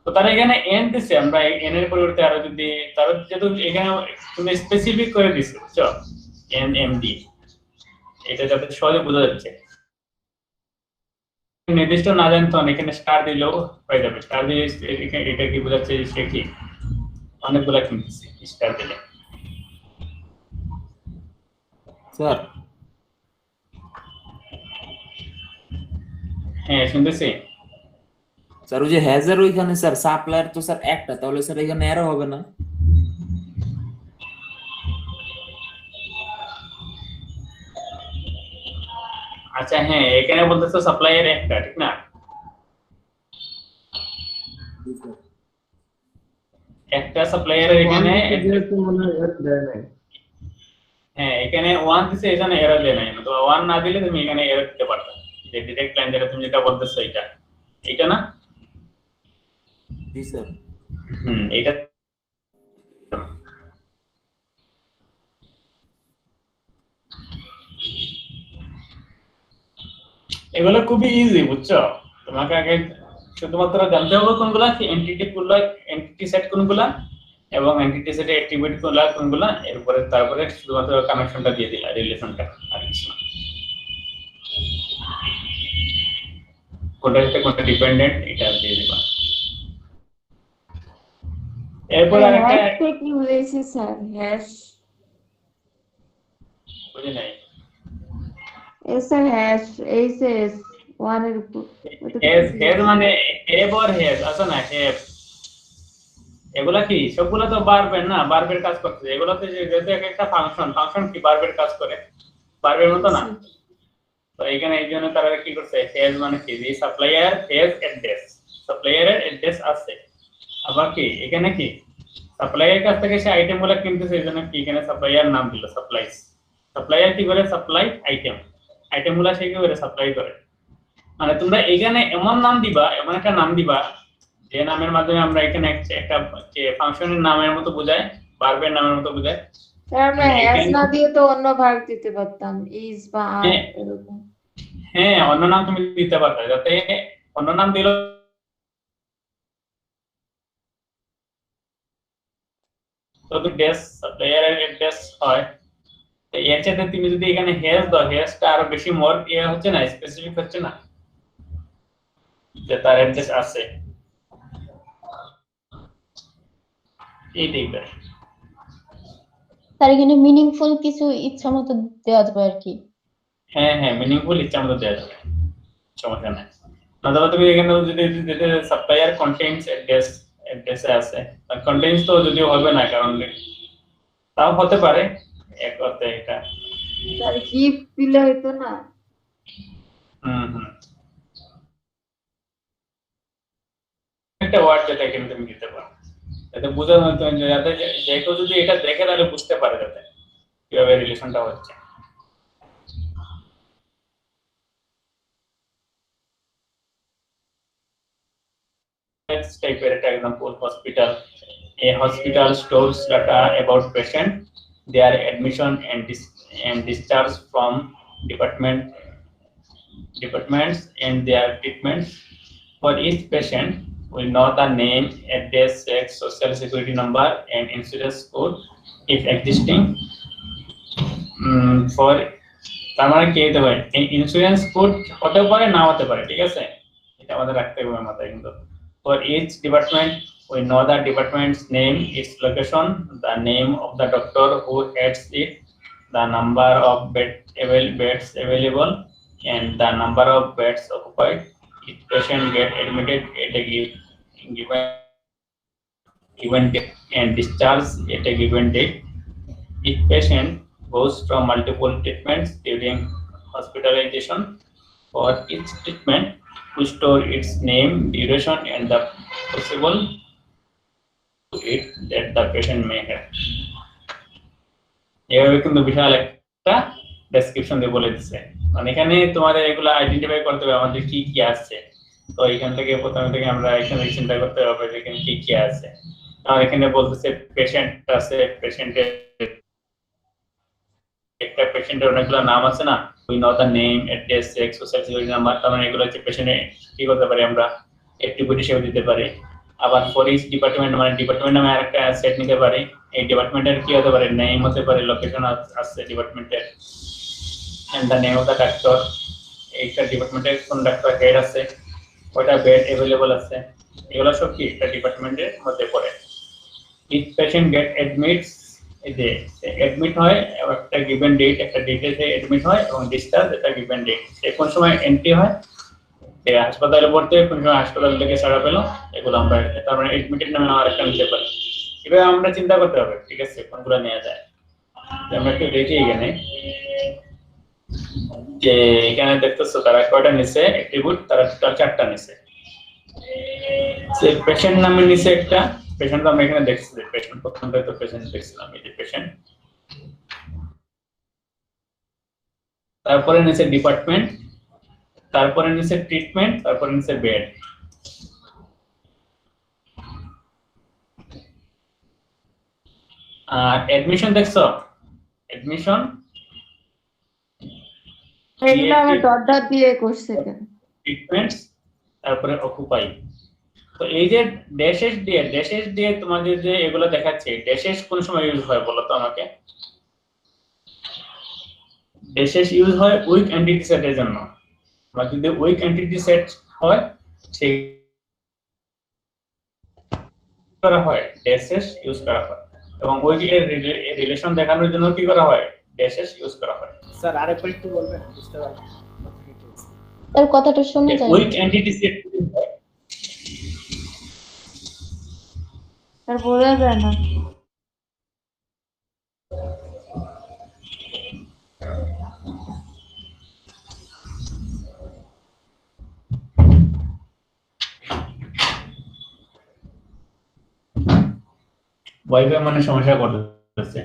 তো তারা এখানে n দিছে আমরা n এর পরিবর্তে আরো যদি তারা যেহেতু এখানে তুমি স্পেসিফিক করে দিছো বুঝছো n m d এটা যাতে সহজে বোঝা যাচ্ছে নির্দিষ্ট না জানতো এখানে স্টার দিলেও হয়ে যাবে স্টার দিলে এটা কি বোঝাচ্ছে সে কি অনেকগুলা কিনতেছে স্টার দিলে স্যার হ্যাঁ শুনতেছি স্যার ওই যে হ্যাজার ওইখানে স্যার সাপ্লায়ার তো স্যার একটা তাহলে স্যার এখানে এরো হবে না আচ্ছা হ্যাঁ এখানে বলতেছো সাপ্লায়ার একটা ঠিক না একটা সাপ্লায়ারের এখানে যেহেতু মনে হয় এর দেয় নাই হ্যাঁ এখানে 1 দিছে এখানে এরর দেয় নাই তো 1 না দিলে তুমি এখানে এরর দিতে পারতা যে ডিরেক্ট লাইন যেটা তুমি যেটা বলতেছো এটা না জি স্যার এটা এগুলো খুবই ইজি বুঝছো তোমাকে আগে শুধুমাত্র জানতে হবে কোনগুলা কি এন্টিটি সেট কোনগুলা এবং এন্টিটি সেটে অ্যাট্রিবিউট কোনগুলা এরপরে তারপরে শুধুমাত্র কানেকশনটা দিয়ে দিলা রিলেশনটা আর কিছু না কোনটা ডিপেন্ডেন্ট এটা দিয়ে দিবা এরপর আরেকটা হ্যাশ কি বলেছে স্যার হ্যাশ বুঝি নাই এস এর হ্যাশ এইচ এস ওয়ান এর উপর ওটা তো হেজ কি? হেজ মানে হেভ অর হেজ আছে না, হেভ এগুলা কি সবগুলা তো বারবের না, বারবের কাজ করতেছে এগুলাতে, যেহেতু এক একটা ফাংশন, ফাংশন কি বারবের কাজ করে, বারবের মতো না। তো এখানে এই জন্য তারা কি করছে, হেজ মানে কি, যে সাপ্লায়ার হেজ অ্যাড্রেস, সাপ্লায়ারের অ্যাড্রেস আছে। আবার কি এখানে কি সাপ্লায়ারের কাছ থেকে সে আইটেমগুলো কিনতেছে, এই জন্য কি এখানে সাপ্লায়ার নাম দিল সাপ্লাইস। সাপ্লায়ার কি করে, সাপ্লাই আইটেম, আইটেমগুলো সে কি করে সাপ্লাই করে। মানে তোমরা এখানে এমন নাম দিবা, এমন একটা নাম দিবা যে নামের মাধ্যমে আমরা এখানে একটা ফাংশনের নামের মতো বোঝায়, ভার্বের নামের মতো বোঝায়। আমরা হ্যাশ না দিয়ে তো অন্য ভার্ব দিতে পারতাম, ইজ বা আর হ্যাঁ। এরকম। হ্যাঁ, অন্য নাম তুমি দিতে পারবে, যাতে অন্য নাম দিলে তো ডেস সাপ্লায়ারের অ্যাড্রেস হয়। তো এর সাথে তুমি যদি এখানে হেজ দাও, হেজটা আরো বেশি মোর হচ্ছে না, স্পেসিফিক হচ্ছে না যে তার অ্যাড্রেস আছে এই টাইপের। তার এখানে মিনিংফুল কিছু ইচ্ছা মতো দেওয়া যাবে আর কি। হ্যাঁ হ্যাঁ, মিনিংফুল ইচ্ছা মতো দেওয়া যাবে, সমস্যা নাই। নতুবা তুমি এখানে যদি দিতে সাপ্লায়ার কন্টেইনস অ্যাড্রেস, অ্যাড্রেসে আছে, কন্টেইনস তো যদিও হবে না, কারণ তাও হতে পারে এক অর্থে এটা। তার গিফট দিলে হইতো না। হুম। একটা ওয়ার্ড যেটা এখানে তুমি দিতে পারো, যাতে বোঝার মাধ্যমে, যাতে যে কেউ যদি এটা দেখে তাহলে বুঝতে পারে যাতে কিভাবে রিলেশনটা হচ্ছে। Next type of example, hospital. A hospital stores data about patient, their admission and discharge from departments and their treatments. For each patient, we know the name, address, sex, social security number, and insurance code if existing. For তার মানে কি হতে পারে, insurance code হতে পারে, না হতে পারে, ঠিক আছে, এটা আমাদের রাখতে হবে মাথায় কিন্তু। For each department, we know the department's name, its location, the name of the doctor who heads it, the number of beds available, and the number of beds occupied. Each patient get admitted at a given date and discharged at a given date. Each patient goes through multiple treatments during hospitalization. For each treatment, we store its name, duration, and the possible it that the patient may have. এভাবে কিন্তু বিশাল একটা description দিয়ে বলে দিচ্ছে, মানে এখানে তোমাদের এগুলো আইডেন্টিফাই করতে হবে আমাদের কি কি আছে। তো এখান থেকে প্রথমে থেকে আমরা এখানে চিন্তা করতে হবে যে এখানে কি কি আছে। আর এখানে বলতেছে পেশেন্ট আছে, পেশেন্টের একটা পেশেন্টের অনেকগুলো নাম আছে না, we know the name, address, sex, social security number. তার মানে এগুলো হচ্ছে পেশেন্টে কি করতে পারি আমরা, অ্যাট্রিবিউট হিসেবে দিতে পারি। আবার ফর ইচ ডিপার্টমেন্ট, মানে ডিপার্টমেন্ট নামে আরেকটা সেট নিতে পারি। এই ডিপার্টমেন্টের কি হতে পারে, নেম হতে পারে, লোকেশন আছে ডিপার্টমেন্টের, and the name of the doctor, এইটা ডিপার্টমেন্টের কোন ডাক্তার হেড আছে, কয়টা বেড अवेलेबल আছে, এগুলো সব কি একটা ডিপার্টমেন্টের মধ্যে পড়ে। ইচ পেশেন্ট গেট অ্যাডমিটস, এই যে অ্যাডমিট হয় একটা গিভেন ডেট, একটা ডেটে সে অ্যাডমিট হয়, এবং ডিসচার্জ একটা গিভেন ডেট, সে কোন সময় এন্ট্রি হয়, সে হাসপাতালে ভর্তি হয়, কোন সময় হাসপাতাল থেকে ছাড়া পেল, এগুলো আমরা তার মানে অ্যাডমিটেড নামে আরেকটা নিতে পারি। এভাবে আমরা চিন্তা করতে হবে, ঠিক আছে, কোনগুলো নেওয়া যায়। আমরা একটু দেখি এখানে যে এখানে দেখতেছো তারা কয়টা নিছে অ্যাট্রিবিউট, তারা টোটাল 4টা নিছে। সে পেশেন্ট নামে নিছে একটা, পেশেন্ট আমরা এখানে দেখছি যে পেশেন্ট, প্রথমটা তো পেশেন্ট দেখছিলাম, এই যে পেশেন্ট। তারপরে নিচে ডিপার্টমেন্ট, তারপরে নিচে ট্রিটমেন্ট, তারপরে নিচে বেড। আর অ্যাডমিশন দেখছো, অ্যাডমিশন এগুলো আমার ডট ডট দিয়ে করছে কেন? ট্রিটমেন্টস, তারপরে অকুপাই। তো এই যে ড্যাশেস দিয়ে তোমাদের যে এগুলো দেখাচ্ছে, ড্যাশেস কোন সময় ইউজ হয় বলো তো আমাকে। ড্যাশেস ইউজ হয় উইক এন্টিটি সেটের জন্য। মানে যদি উইক এন্টিটি সেট হয় সেই করা হয়, ড্যাশেস ইউজ করা হয়। এবং উইক এর রিলেশন দেখানোর জন্য কি করা হয়, ড্যাশেস ইউজ করা হয়। স্যার আরেকবার একটু বলবেন, বুঝতে পারলাম না। তার কথাটা শোনা যায় না। উইক এন্টিটি সেট আর বোঝা যায় না। ওয়াইফাই মানে সমস্যা করতেছে।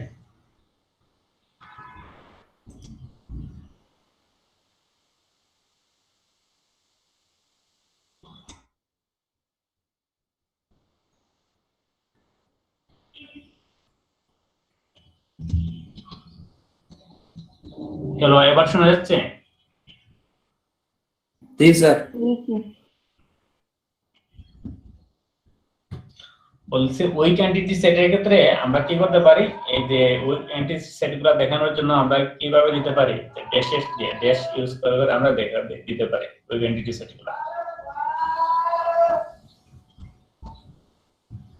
চলো এবার শোনা যাচ্ছে? জি স্যার। বলছে উইক এন্টিটি সেটের ক্ষেত্রে আমরা কি করতে পারি, এই যে উইক এন্টিটি সেটগুলো দেখানোর জন্য আমরা কিভাবে দিতে পারি, ড্যাশেস দিয়ে ড্যাশ ইউজ করে আমরা দিতে পারি উইক এন্টিটি সেটগুলো।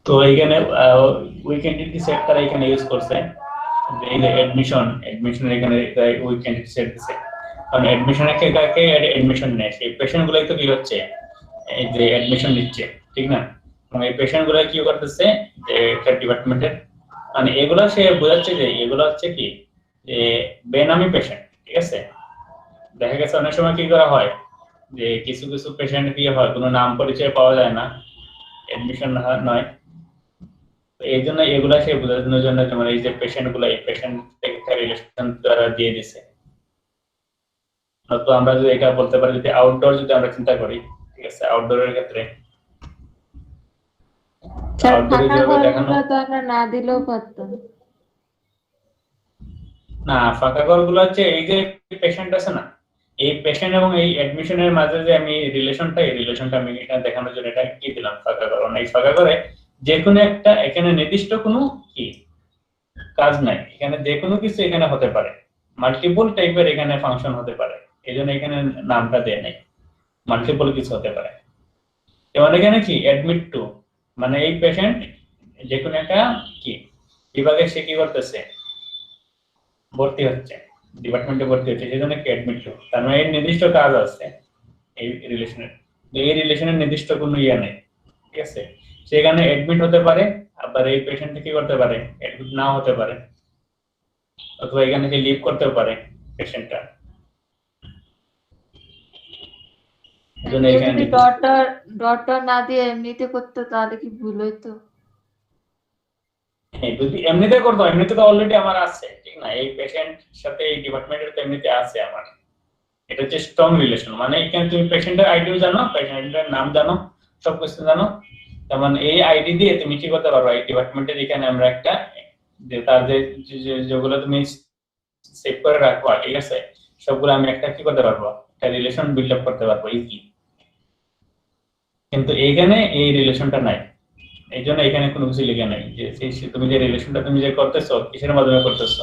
তো এইখানে উইক এন্টিটি সেট তারা এখানে ইউজ করছে, যে এই যে অ্যাডমিশনের এখানে উইক এন্টিটি সেট দিছে, কারণ অ্যাডমিশনের ক্ষেত্রে অ্যাডমিশন নেয়, সেই পেশেন্টগুলোই তো কি হচ্ছে, এই যে অ্যাডমিশন নিচ্ছে, ঠিক না? এবং এই পেশেন্টগুলো কি করতেছে, যে একটা ডিপার্টমেন্টের মানে এগুলা সে বোঝাচ্ছে যে এগুলো হচ্ছে কি, যে বেনামি পেশেন্ট, ঠিক আছে? দেখা গেছে অনেক সময় কি করা হয়, যে কিছু কিছু পেশেন্ট কি হয়, কোনো নাম পরিচয় পাওয়া যায় না, অ্যাডমিশন নয়, এই জন্য এগুলা সে বোঝানোর জন্য তোমার এই যে পেশেন্ট গুলা, এই পেশেন্ট থেকে রিলেশন দ্বারা দিয়ে দিছে। তো আমরা যদি এটা বলতে পারি, যদি আউটডোর যদি আমরা চিন্তা করি, ঠিক আছে, আউটডোরের ক্ষেত্রে স্যার আউটডোরে ফাঁকা যেভাবে দেখানো, ঘরগুলো তো আমরা না দিলেও পারতাম। না ফাঁকা ঘরগুলো হচ্ছে এই যে পেশেন্ট আছে না, এই পেশেন্ট এবং এই অ্যাডমিশনের মাঝে যে আমি রিলেশনটা, এই রিলেশনটা আমি এটা দেখানোর জন্য এটা কি দিলাম, ফাঁকা ঘর। এই ফাঁকা ঘরে যে কোনো একটা, এখানে নির্দিষ্ট কোনো কি কাজ নাই, এখানে যে কোনো কিছু এখানে হতে পারে, মাল্টিপল টাইপের এখানে ফাংশন হতে পারে, এই জন্য এখানে নামটা দেয় নাই, মাল্টিপল কিছু হতে পারে। যেমন এখানে কি অ্যাডমিট টু, মানে এই পেশেন্ট যে কোনো একটা কি বিভাগে সে কি করতেছে, ভর্তি হচ্ছে, ডিপার্টমেন্টে ভর্তি হচ্ছে, সেজন্য কি অ্যাডমিট টু, তার মানে এর নির্দিষ্ট কাজ আছে এই রিলেশনের, এই রিলেশনের নির্দিষ্ট কোনো ইয়ে নেই, ঠিক আছে? সেখানে অ্যাডমিট হতে পারে, আবার এই পেশেন্ট কি করতে পারে, অ্যাডমিট নাও হতে পারে, অথবা এখানে কি লিভ করতে পারে পেশেন্টটা। এজন্য এখানে যদি ডটার না দিয়ে এমনিতে করতে তাহলে কি ভুল হইতো? যদি এমনিতে করতো, এমনিতে তো অলরেডি আমার আছে, ঠিক না? এই পেশেন্ট সাথে এই ডিপার্টমেন্টের তো এমনিতে আছে আমার, এটা হচ্ছে স্ট্রং রিলেশন। মানে এখানে তুমি পেশেন্টের আইডিও জানো, পেশেন্টের নাম জানো, সবকিছু জানো, তেমন এই আইডি দিয়ে তুমি কি করতে পারো, এই ডিপার্টমেন্টের এখানে আমরা একটা, যে তার যেগুলো তুমি সেভ করে রাখবা, ঠিক আছে, সবগুলো আমি একটা কি করতে পারবো, একটা রিলেশন বিল্ড আপ করতে পারবো ইজি। কিন্তু এইখানে এই রিলেশনটা নাই, এই জন্য এখানে কোনো কিছু লেখা নাই যে তুমি যে রিলেশনটা তুমি যে করতেছো কিসের মাধ্যমে করতেছো,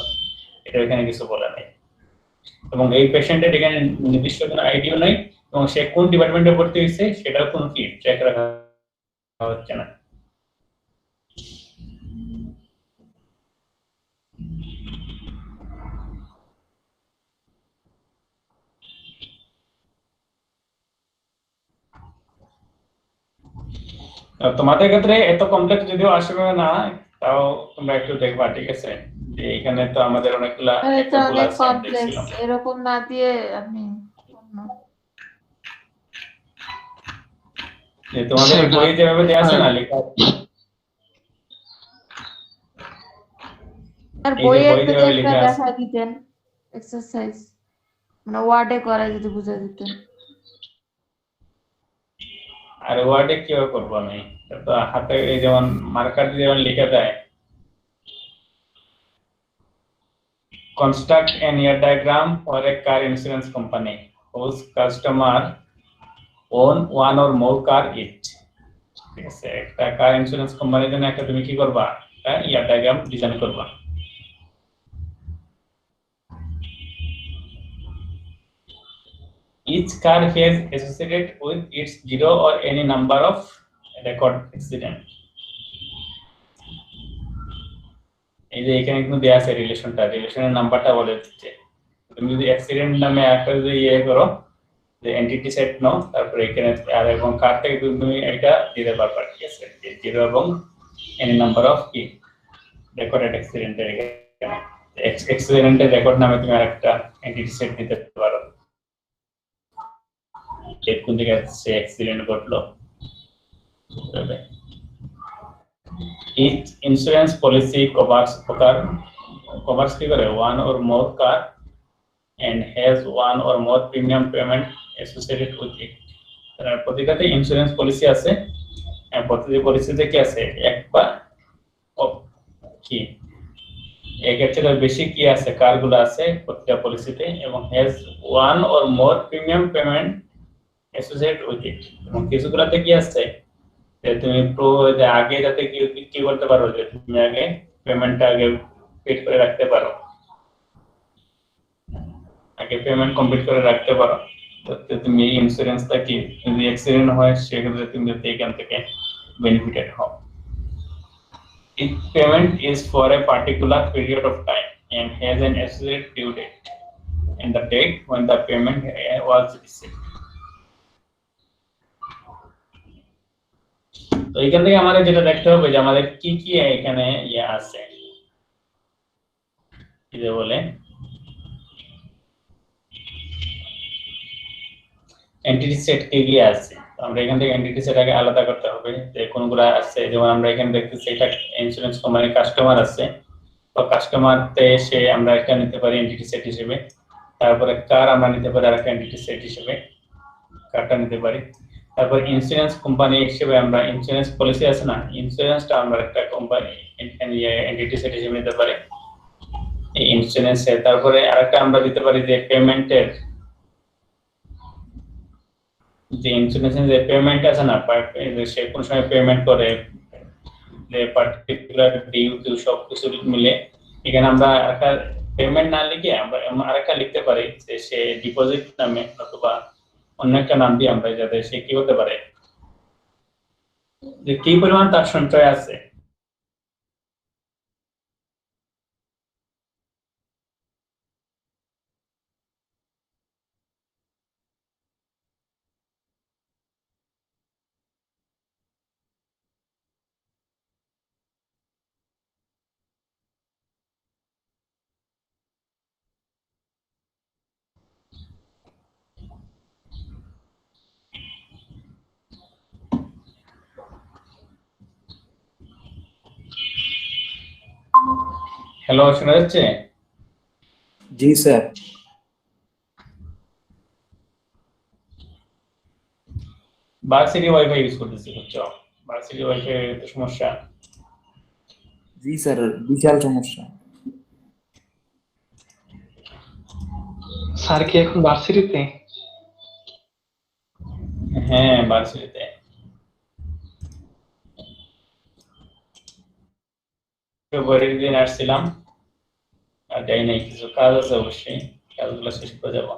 এটা এখানে কিছু বলা নাই। এবং এই পেশেন্টের এখানে নির্দিষ্ট কোনো আইডিও নাই, এবং সে কোন ডিপার্টমেন্টে ভর্তি হয়েছে সেটাও কোনো কি ট্র্যাক রাখা হচ্ছে না। তোমাদের ক্ষেত্রে এত কমপ্লেক্স যদিও আসবে না, তাও তোমরা একটু দেখবা, ঠিক আছে? যে এখানে তো আমাদের অনেকগুলা এটা অনেক কমপ্লেক্স, এরকম না দিয়ে আমি যে তোমাদের বই যেভাবে দেয়া আছে না লেখা, আর এই যে বইয়ে বই একটা যেভাবে লেখা আছে, দেখা দিতেন এক্সারসাইজ, মানে ওয়ার্ডে করা যদি বুঝা দিতেন। আর ওয়ার্ডে কিভাবে করবো আমি, তো হাতে যেমন মার্কার দিয়ে যেমন লেখা দেয়, construct an year diagram for a car insurance company whose customer own one or more car each, ঠিক আছে? একটা কার ইন্স্যুরেন্স কোম্পানির জন্য একটা তুমি কি করবা, একটা ইয়ার ডায়াগ্রাম ডিজাইন করবা। Each car has associated with its zero or any number of record accident. এই যে এখানে কিন্তু দেয়া আছে রিলেশনের নাম্বারটা বলে দিচ্ছে। তুমি যদি অ্যাক্সিডেন্ট নামে একটা যদি ইয়ে করো যে এন্টিটি সেট নাও, তারপরে এখানে আর এবং কার থেকে তুমি এটা দিতে পারবা, ঠিক আছে, যে 0 এবং এনি নাম্বার অফ কি রেকর্ডেড অ্যাক্সিডেন্টের অ্যাক্সিডেন্টের রেকর্ড নামে তুমি আরেকটা এন্টিটি সেট দিতে পারো, যে কোন দিকে সে অ্যাক্সিডেন্ট ঘটলো। Each insurance policy covers one or more car and has one or more premium payment associated with it. প্রতিটাতে ইন্স্যুরেন্স পলিসি আছে, প্রতিটি পলিসিতে কি আছে, এক বা কি একের চেয়ে বেশি কি আছে কারগুলো আছে প্রতিটা পলিসিতে, এবং has one or more premium payment associated with it. এবং কিছুগুলোতে কি আছে যে তুমি আগে যাতে কি করতে পারো, যে তুমি আগে পেমেন্টটা আগে পেড করে রাখতে পারো, আগে পেমেন্ট কমপ্লিট করে রাখতে পারো, যাতে তুমি এই ইন্স্যুরেন্সটা কি যদি অ্যাক্সিডেন্ট হয় সেক্ষেত্রে তুমি যাতে এখান থেকে বেনিফিটেড হও। Each payment is for a particular period of time and has an associated due date and the date when the payment was received. তো এখান থেকে আমাদের যেটা দেখতে হবে যে আমাদের কি কি এখানে ইয়ে আছে, কি যে বলে এন্টিটি সেট কি কি আছে। আমরা এখান থেকে এন্টিটি সেট আগে আলাদা করতে হবে যে কোনগুলো আছে। যেমন আমরা এখানে দেখতেছি এটা ইন্স্যুরেন্স কোম্পানির কাস্টমার আছে, তো কাস্টমারতে সে আমরা একটা নিতে পারি এন্টিটি সেট হিসেবে। তারপরে কার আমরা নিতে পারি আরেকটা এন্টিটি সেট হিসেবে, কারটা নিতে পারি। তারপর ইন্স্যুরেন্স কোম্পানি হিসেবে আমরা ইন্স্যুরেন্স পলিসি আছে না, ইন্স্যুরেন্সটা আমরা একটা কোম্পানি এন্টিটি সেট হিসেবে নিতে পারি এই ইন্স্যুরেন্সে। তারপরে আরেকটা আমরা দিতে পারি যে পেমেন্টের, যে ইন্স্যুরেন্সের যে পেমেন্ট আছে না, সে কোন সময় পেমেন্ট করে, যে পার্টিকুলার ডিউ টিউ সব কিছু মিলে এখানে আমরা একটা পেমেন্ট না লিখে আমরা আরেকটা লিখতে পারি যে সে ডিপোজিট নামে অথবা অন্য একটা নাম দিয়ে আমরা, যাতে সে কি হতে পারে যে কি পরিমাণ তার সঞ্চয় আছে। হ্যালো, শোনা যাচ্ছে? জি স্যার। ভার্সিটি ওয়াইফাই ইউজ করতেছি, বুঝছো? ভার্সিটি ওয়াইফাই তো সমস্যা। জি স্যার, বিশাল সমস্যা। স্যার কি এখন ভার্সিটিতে? হ্যাঁ, ভার্সিটিতে। ফেব্রুয়ারির দিন আসছিলাম, আর যাই নাই, কিছু কাজ আছে অবশ্যই, কাজগুলো শেষ করে যাব।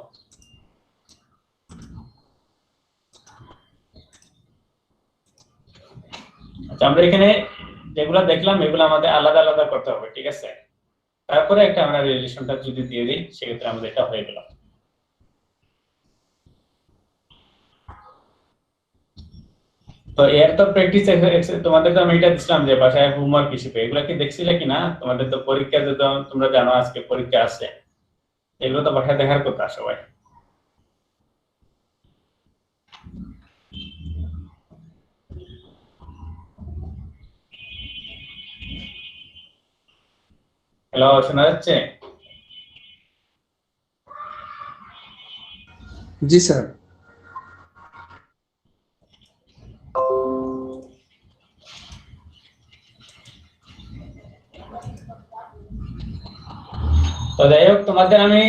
আচ্ছা, আমরা এখানে যেগুলো দেখলাম এগুলো আমাদের আলাদা আলাদা করতে হবে, ঠিক আছে? তারপরে একটা আমরা রিলেশনটা যদি দিয়ে দিই সেক্ষেত্রে আমাদের এটা হয়ে গেল। তো এর তো প্র্যাকটিস তোমাদের তো আমি এটা দিছিলাম যে বাসায় হোমওয়ার্ক হিসেবে, এগুলো কি দেখছিলে কিনা? তোমাদের তো পরীক্ষা, তো তোমরা জানো আজকে পরীক্ষা আছে, এগুলো তো বাসায় দেখার কথা সবাই। হ্যালো, শোনা যাচ্ছে? জি স্যার। তো যাই হোক, তোমাদের আমি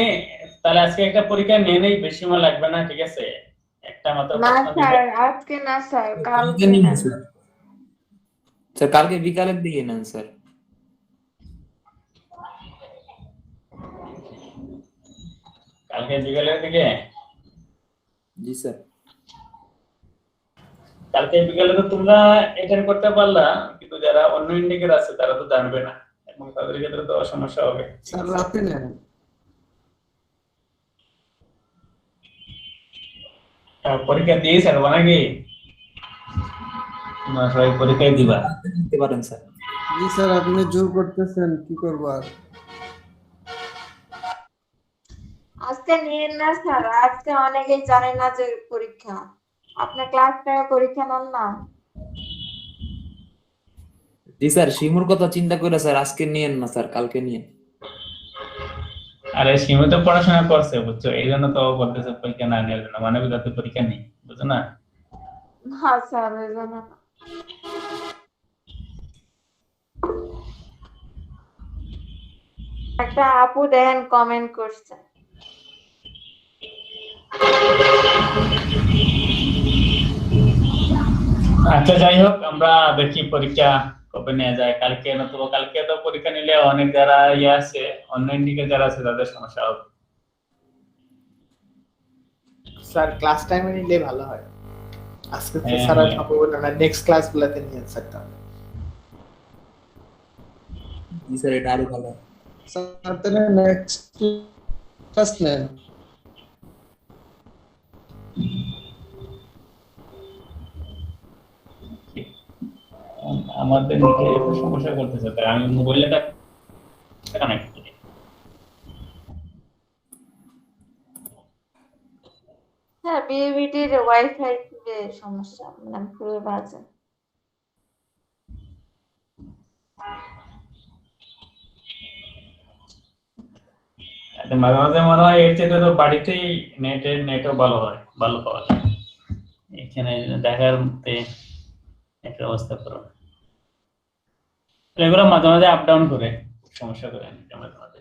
তাহলে আজকে একটা পরীক্ষা নিয়ে নেই, বেশি সময় লাগবে না, ঠিক আছে? একটা মাত্র না প্রশ্ন দিবে। স্যার, আজকে না স্যার, কালকে নিন নেন। স্যার। স্যার কালকে বিকালের দিকে নেন স্যার। কালকে বিকেলের দিকে? জি স্যার। কালকে বিকেলে তো তোমরা অ্যাটেন্ড করতে পারলা, কিন্তু যারা অন্য ইন্ডিকেট আছে তারা তো জানবে না, তাদের ক্ষেত্রে তো সমস্যা হবে। স্যার রাতে নেন। পরীক্ষা দিয়ে স্যার নাকি না সবাই পরীক্ষায় দিবা? দিতে পারেন স্যার। জি স্যার, আপনি জোর করতেছেন, কি করব আর। আজকে নিয়েন না স্যার, আজকে অনেকেই জানে না যে পরীক্ষা। আপনার ক্লাস টাইমে পরীক্ষা নেন না। জি স্যার, শিমুর কথা চিন্তা করে স্যার আজকে নিয়েন না স্যার, কালকে নিয়েন। আরে সীমু তো পড়াশোনা করছে বুঝছো, এই জন্য তো বলতেছে পরীক্ষা না নেওয়ার জন্য, মানে যাতে পরীক্ষা নেই, বুঝছো না? না স্যার, ওই জন্য না। একটা আপু দেখেন কমেন্ট করছে। আচ্ছা যাই হোক, আমরা দেখি পরীক্ষা কবে নেওয়া যায়, কালকে নতুবা কালকে তো পরীক্ষা নিলে অনেক যারা ইয়ে আছে অনলাইন দিকে যারা আছে তাদের সমস্যা হবে। স্যার ক্লাস টাইমে নিলে ভালো হয়, আজকে তো হ্যাঁ, স্যার আর হ্যাঁ। সম্ভব হলো না, নেক্সট ক্লাসগুলোতে নিয়ে স্যার তাহলে। জি স্যার, এটা আরো ভালো। স্যার তাহলে নেক্সট ক্লাস নেন। আমাদের নিতে একটু সমস্যা করতেছে, তাই আমি মোবাইলটা কানেক্ট করি। হ্যাঁ, বিএবিটির ওয়াইফাই সমস্যা, মানে খুবই বাজে। মাঝে মাঝে মনে হয় এর চেয়ে তো বাড়িতেই নেটও ভালো হয়, ভালো পাওয়া যায়। এখানে দেখার মধ্যে একটা অবস্থা করো, এগুলো মাঝে মাঝে আপ ডাউন করে, সমস্যা করে মাঝে মাঝে।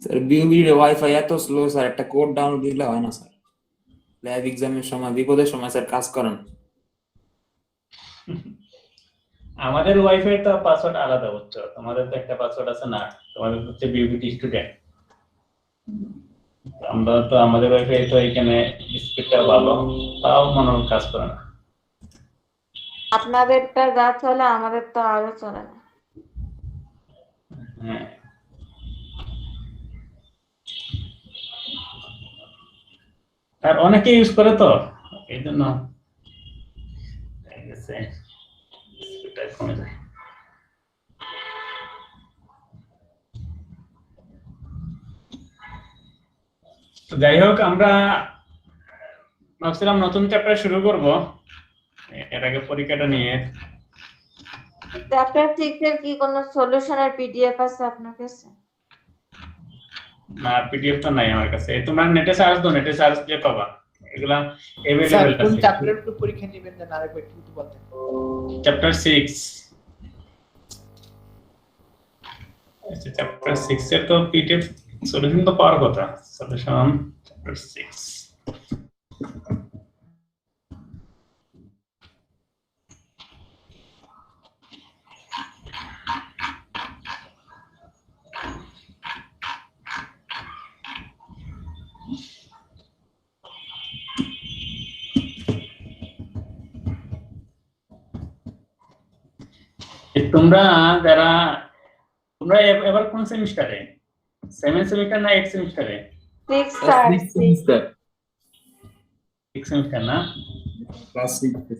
স্যার বিউবির ওয়াইফাই এত স্লো স্যার, একটা কোড ডাউনলোড দিলে হয় না স্যার। ল্যাব এক্সামের সময় বিপদের সময় স্যার কাজ করেন। আমাদের ওয়াইফাই তো পাসওয়ার্ড আলাদা, বুঝছো? তোমাদের তো একটা পাসওয়ার্ড আছে না, তোমাদের হচ্ছে বিউবিটি স্টুডেন্ট। আমরা তো আমাদের ওয়াইফাই তো এখানে স্পিডটা ভালো, তাও মনে হয় কাজ করে না। আপনাদেরটা যা চলে আমাদের তো আরো চলে না। হ্যাঁ, আর অনেকে ইউজ করে তো এই জন্য স্পিডটা কমে যায়। তো যাই হোক, আমরা ভাবছিলাম নতুন চ্যাপ্টার শুরু করব, এর আগে পরীক্ষাটা নিয়ে। চ্যাপ্টার 6 এর কি কোনো সলিউশনের পিডিএফ আছে আপনার কাছে? না, পিডিএফটা নাই আমার কাছে, তোমরা নেটে সার্চ দাও, নেটে সার্চ দিয়ে পাবা, এগুলা স্যার अवेलेबल কোন আছে। চ্যাপ্টারের উপর পরীক্ষা নেবেন না আরেকবার একটু বলতেন? চ্যাপ্টার 6। আচ্ছা, চ্যাপ্টার 6 এর তো পিডিএফ সলিউশন তো পাওয়ার কথা, সলিউশন চ্যাপ্টার 6। তোমরা যারা তোমরা এবার কোন সেমিস্টারে, 7 সেমিস্টার না 8 সেমিস্টারে? 6 স্যার, 6। সেমিস্টার 6 সেমিস্টার না? ক্লাস 6।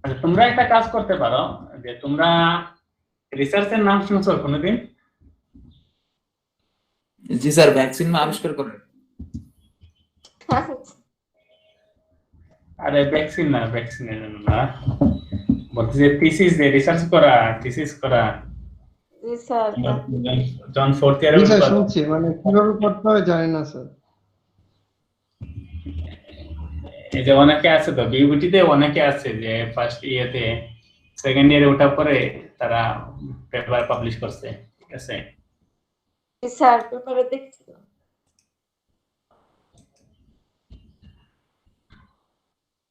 আচ্ছা, তোমরা একটা কাজ করতে পারো, যে তোমরা রিসার্চের নাম শুনছো কোনোদিন? জি স্যার, ভ্যাকসিন আবিষ্কার করেন। আরে ভ্যাকসিন না, ভ্যাকসিনের জন্য না, বলতে যে থিসিস, যে রিসার্চ করা, থিসিস করা। জি স্যার। জন ফোর্থ ইয়ারে জি স্যার শুনছি, মানে কিভাবে করতে হয় জানি না স্যার। এই যে অনেকে আছে তো বিউবিটিতে, অনেকে আছে যে ফার্স্ট ইয়ারে সেকেন্ড ইয়ারে ওঠার পরে তারা পেপার পাবলিশ করছে, ঠিক আছে? জি স্যার, পেপারে দেখছি।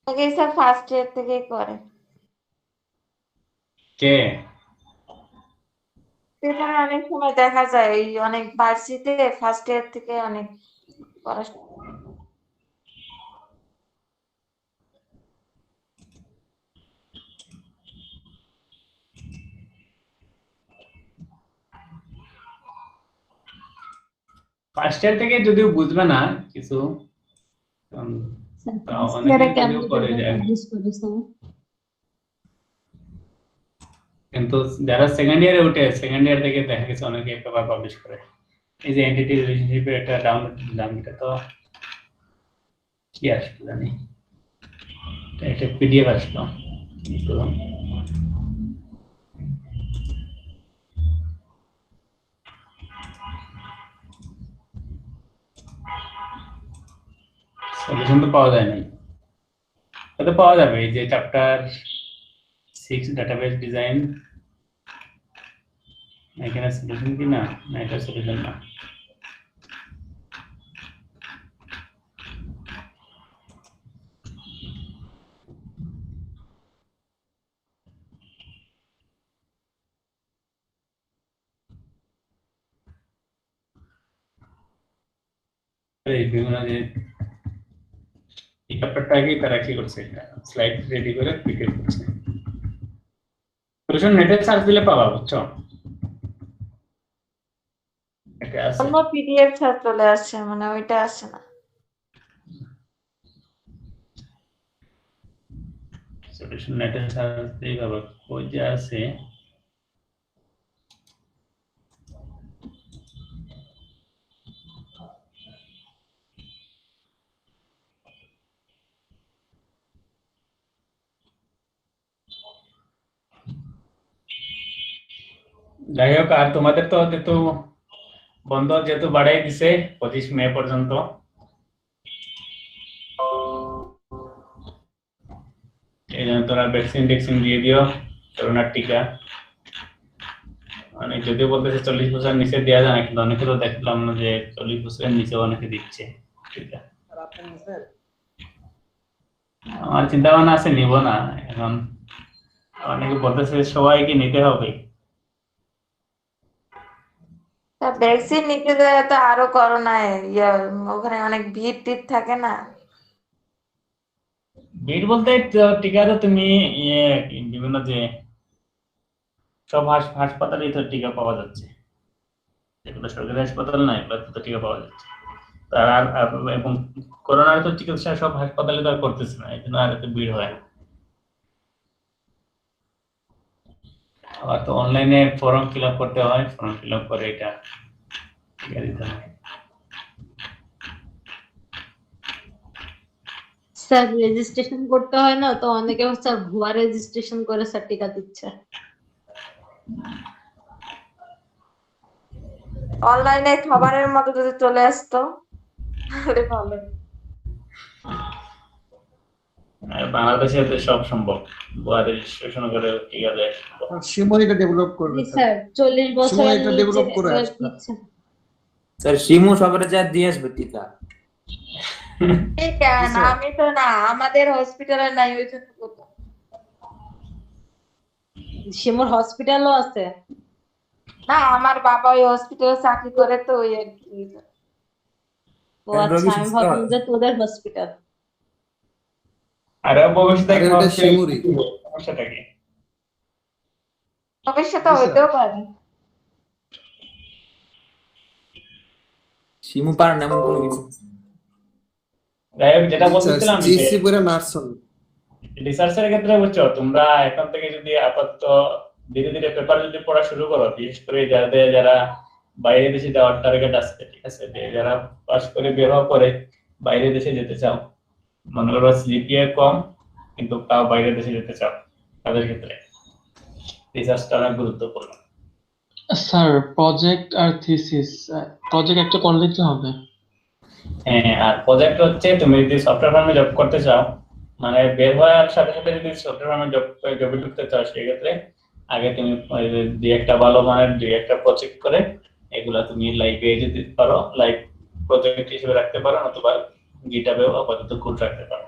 আগে স্যার ফার্স্ট ইয়ার থেকেই করে। কে? পেপারে অনেক সময় দেখা যায় এই অনেক ভার্সিটিতে ফার্স্ট ইয়ার থেকে অনেক পড়াশোনা। ফার্স্ট ইয়ার থেকে যদিও বুঝবে না কিছু, তাও অনেকে যদিও করে যায়, কিন্তু যারা সেকেন্ড ইয়ারে উঠে সেকেন্ড ইয়ার থেকে দেখা গেছে অনেকে পেপার পাবলিশ করে। এই যে এন্টিটি রিলেশনশিপের একটা ডাউনলোড দিলাম, এটা তো কি আসলো জানি, এটা পিডিএফ আসলো। সলিউশন তো পাওয়া যায় নাই, এটা পাওয়া যাবে এই যে চ্যাপ্টার 6 ডাটাবেস ডিজাইন, এখানে সলিউশন কি না, না এটা সলিউশন না। এই বিভিন্ন যে এই চ্যাপ্টারটাকে তারা কি করছে, স্লাইড রেডি করে পিডিএফ করছে। সলিউশন নেটে সার্চ দিলে পাবা, বুঝছো? এটা আছে, অন্য পিডিএফ চলে আসছে, মানে ওইটা আসে না। সলিউশন নেটে সার্চ দিলে পাবা, কই যে আছে। যাই হোক, আর তোমাদের তো যেহেতু বন্ধ যেহেতু বাড়াই দিছে 25 মে পর্যন্ত, এই জন্য তোরা ভ্যাকসিন ট্যাক্সিন দিয়ে দিও, করোনার টিকা। মানে যদিও বলতেছে 40 বছর নিচে দেওয়া যায় না, কিন্তু অনেকে তো দেখলাম না যে 40 বছরের নিচে অনেকে দিচ্ছে টিকা। আমার চিন্তা ভাবনা আছে নিব না, এখন অনেকে বলতেছে সবাইকে নিতে হবে। তা ভ্যাকসিন নিতে গেলে তো আরো করোনায় ওখানে অনেক ভিড় টিড় থাকে না? ভিড় বলতে টিকা তো তুমি বিভিন্ন যে সব হাসপাতালেই তো টিকা পাওয়া যাচ্ছে, যেগুলো সরকারি হাসপাতাল না এগুলো তো টিকা পাওয়া যাচ্ছে। এবং করোনার তো চিকিৎসা সব হাসপাতালে তো আর করতেছে না, এই জন্য আর এত ভিড় হয়। আবার তো অনলাইনে ফর্ম ফিল আপ করতে হয়, ফর্ম ফিল আপ করে এটা টিকা দিতে হয়। স্যার রেজিস্ট্রেশন করতে হয় না, তো অনেকে স্যার ভুয়া রেজিস্ট্রেশন করে স্যার টিকা দিচ্ছে। অনলাইনে খাবারের মতো যদি চলে আসতো তাহলে ভালো। আর বাংলাদেশে তো সব সম্ভব, ভুয়া রেজিস্ট্রেশন করে টিকা দেয়। সময় এটা ডেভেলপ করবে জি স্যার, 40 বছর সময় এটা ডেভেলপ করে আসবে। স্যার শিমু সবারে যা দিয়ে আসবে টিকা। ঠিক আছে, আমি তো না, আমাদের হসপিটালে নাই ওই জন্য বললাম। শিমুর হসপিটালও আছে। না, আমার বাবা ওই হসপিটালে চাকরি করে, তো ওই আর কি। ও আচ্ছা, আমি ভাবলাম যে তোদের হসপিটাল। আর ভবিষ্যতে আরে ওটা শিমুরই। সমস্যাটা কি? ভবিষ্যতে হইতেও পারে। শিমু পার না এমন কোনো কিছু। যাই হোক, যেটা বলছিলাম জিসি পরে নার্স হবে। রিসার্চের ক্ষেত্রে বুঝছো, তোমরা এখন থেকে যদি আপাতত ধীরে ধীরে পেপার যদি পড়া শুরু করো, বিশেষ করে যারা বাইরে দেশে যাওয়ার টার্গেট আছে, ঠিক আছে, যারা পাস করে বের হওয়ার পরে বাইরে দেশে যেতে চাও, মনে করো জিপিএ কম কিন্তু তাও বাইরে দেশে যেতে চাও, তাদের ক্ষেত্রে রিসার্চটা অনেক গুরুত্বপূর্ণ। স্যার প্রজেক্ট আর থিসিস, প্রজেক্ট একটা করলে কি হবে? হ্যাঁ, আর প্রজেক্ট হচ্ছে তুমি যদি সফটওয়্যার ফার্মে জব করতে চাও, মানে বের হওয়ার সাথে সাথে যদি সফটওয়্যার ফার্মে জবে ঢুকতে চাও, সেক্ষেত্রে আগে তুমি দুই একটা ভালো মানের দুই একটা প্রজেক্ট করে এগুলা তুমি লাইভে দিতে পারো, লাইভ প্রজেক্ট হিসেবে রাখতে পারো, অথবা গিটহাবেও আপাতত কোড রাখতে পারো।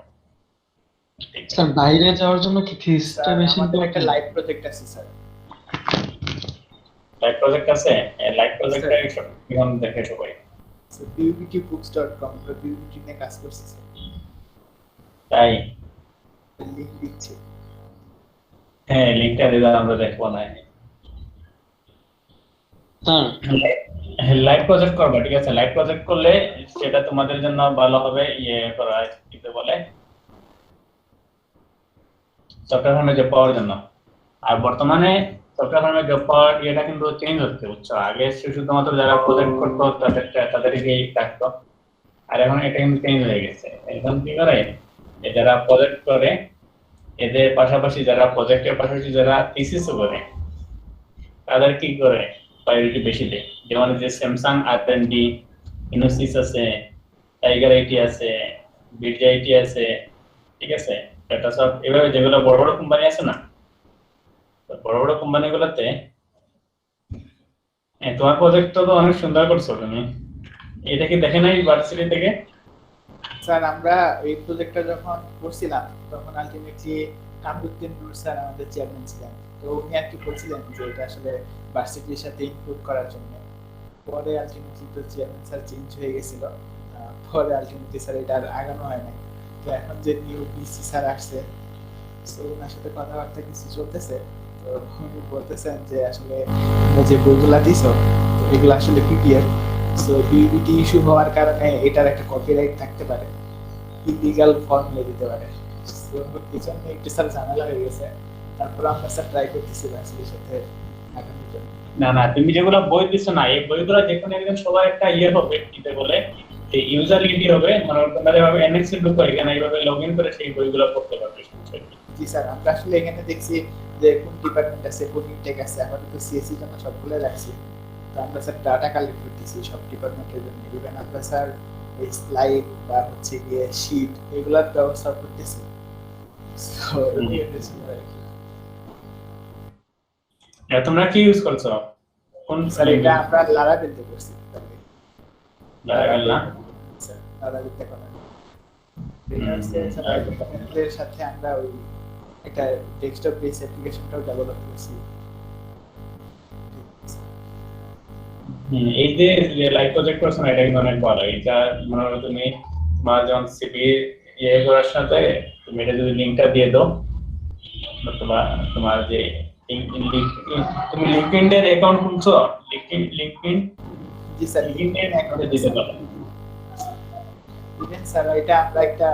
স্যার বাইরে যাওয়ার জন্য কি থিসটা বেশি আমাদের একটা ইম্পর্টেন্ট? লাইভ প্রজেক্ট আছে স্যার। লাইভ প্রজেক্ট আছে, লাইভ প্রজেক্টটা এখন দেখে সবাই। সো pubtbooks.com আমরা pbt নিয়ে কাজ করছি স্যার, তাই লিংক দিচ্ছি। হ্যাঁ, লিংকটা দিলে আমরা দেখবো না। স্যার লাইভ প্রজেক্ট করবা, ঠিক আছে? লাইভ প্রজেক্ট করলে সেটা তোমাদের জন্য ভালো হবে। ইয়ে করা কি বলে, সফটওয়্যার ফার্মে জব পাওয়ার জন্য। আর বর্তমানে সফটওয়্যার ফার্মে জব পাওয়ার এটা কিন্তু চেঞ্জ হচ্ছে, বুঝছো? আগে শুধুমাত্র যারা প্রজেক্ট করতো তাদেরকেই থাকতো, আর এখন এটা কিন্তু চেঞ্জ হয়ে গেছে। এখন কি করে, যারা প্রজেক্ট করে এদের পাশাপাশি, যারা প্রজেক্টের পাশাপাশি যারা থিসিসও করে, তাদের কি করে প্রায়োরিটি বেশি দেয়। যেমন যে স্যামসাং R&D, ইনোসিস আছে, টাইগার আইটি আছে, বিটজি আইটি আছে, ঠিক আছে? এটা সব এভাবে যেগুলো বড় বড় কোম্পানি আছে না, বড় বড় কোম্পানিগুলোতে তোমার প্রজেক্টটা তো অনেক সুন্দর করছো তুমি, এটা কি দেখে নাই ভার্সিটি থেকে? স্যার আমরা এই প্রজেক্টটা যখন করছিলাম তখন আলটিমেটলি কামরুদ্দিন নূর স্যার আমাদের চেয়ারম্যান ছিলেন, তো উনি আর কি বলছিলেন যে এটা আসলে ভার্সিটির সাথে ইনক্লুড করার জন্য। পরে আলটিমেটলি তো চেয়ারম্যান স্যার চেঞ্জ হয়ে গেছিল, পরে আলটিমেটলি স্যার এটা আর আগানো হয় নাই। তো এখন যে নিউ বিসি স্যার আসছে, তো ওনার সাথে কথাবার্তা কিছু চলতেছে, তো উনি বলতেছেন যে আসলে যে বইগুলা দিছো তো এগুলো আসলে পিডিএফ, সো বিবিটি ইস্যু হওয়ার কারণে এটার একটা কপিরাইট থাকতে পারে, ইলিগাল ফর্মুলা দিতে পারে। সো পিছনে একটু স্যার ঝামেলা হয়ে গেছে, তারপর আমরা স্যার ট্রাই করতেছি ভার্সিটির সাথে আগানোর জন্য। না, তুমি যেগুলো বই দিছো না, এই বইগুলো যেকোনো একজন সবার একটা ইয়ে হবে, কিতে বলে যে ইউজার আইডি হবে, মানে তোমরা যেভাবে এনএক্স এ ঢুকো এখানে এইভাবে লগইন করে সেই বইগুলো পড়তে পারবে। জি স্যার, আমরা আসলে এখানে দেখছি যে কোন ডিপার্টমেন্ট আছে, কোন ইনটেক আছে, আপাতত সিএসসি জন্য সবগুলো রাখছি। তো আমরা স্যার ডাটা কালেক্ট করতেছি সব ডিপার্টমেন্টের জন্য, ইভেন আমরা স্যার এই স্লাইড বা হচ্ছে গিয়ে শীট এগুলোর ব্যবস্থা করতেছি। সো এই হচ্ছে আর কি। তোমরা কি ইউজ করছো? কোন স্যার এটা আমরা লারাভেলতে করছি। লারাভেল না স্যার, লারাভেলতে করা। এটা হচ্ছে স্যার ডিপার্টমেন্টের সাথে আমরা ওই একটা ডেস্কটপ বেস অ্যাপ্লিকেশনটাও ডেভেলপ করছি। এই যে লাইভ প্রজেক্ট করছো না, এটা কিন্তু অনেক ভালো। এটা মনে হয় তুমি তোমার যখন সিভি ইয়ে করার সাথে তুমি এটা যদি লিংকটা দিয়ে দাও, তোমার যে তুমি লিঙ্কডইন এর অ্যাকাউন্ট খুলছো, লিঙ্কডইন জি স্যার, লিঙ্কডইন অ্যাকাউন্টে দিতে পারো। ইভেন স্যার এটা আমরা একটা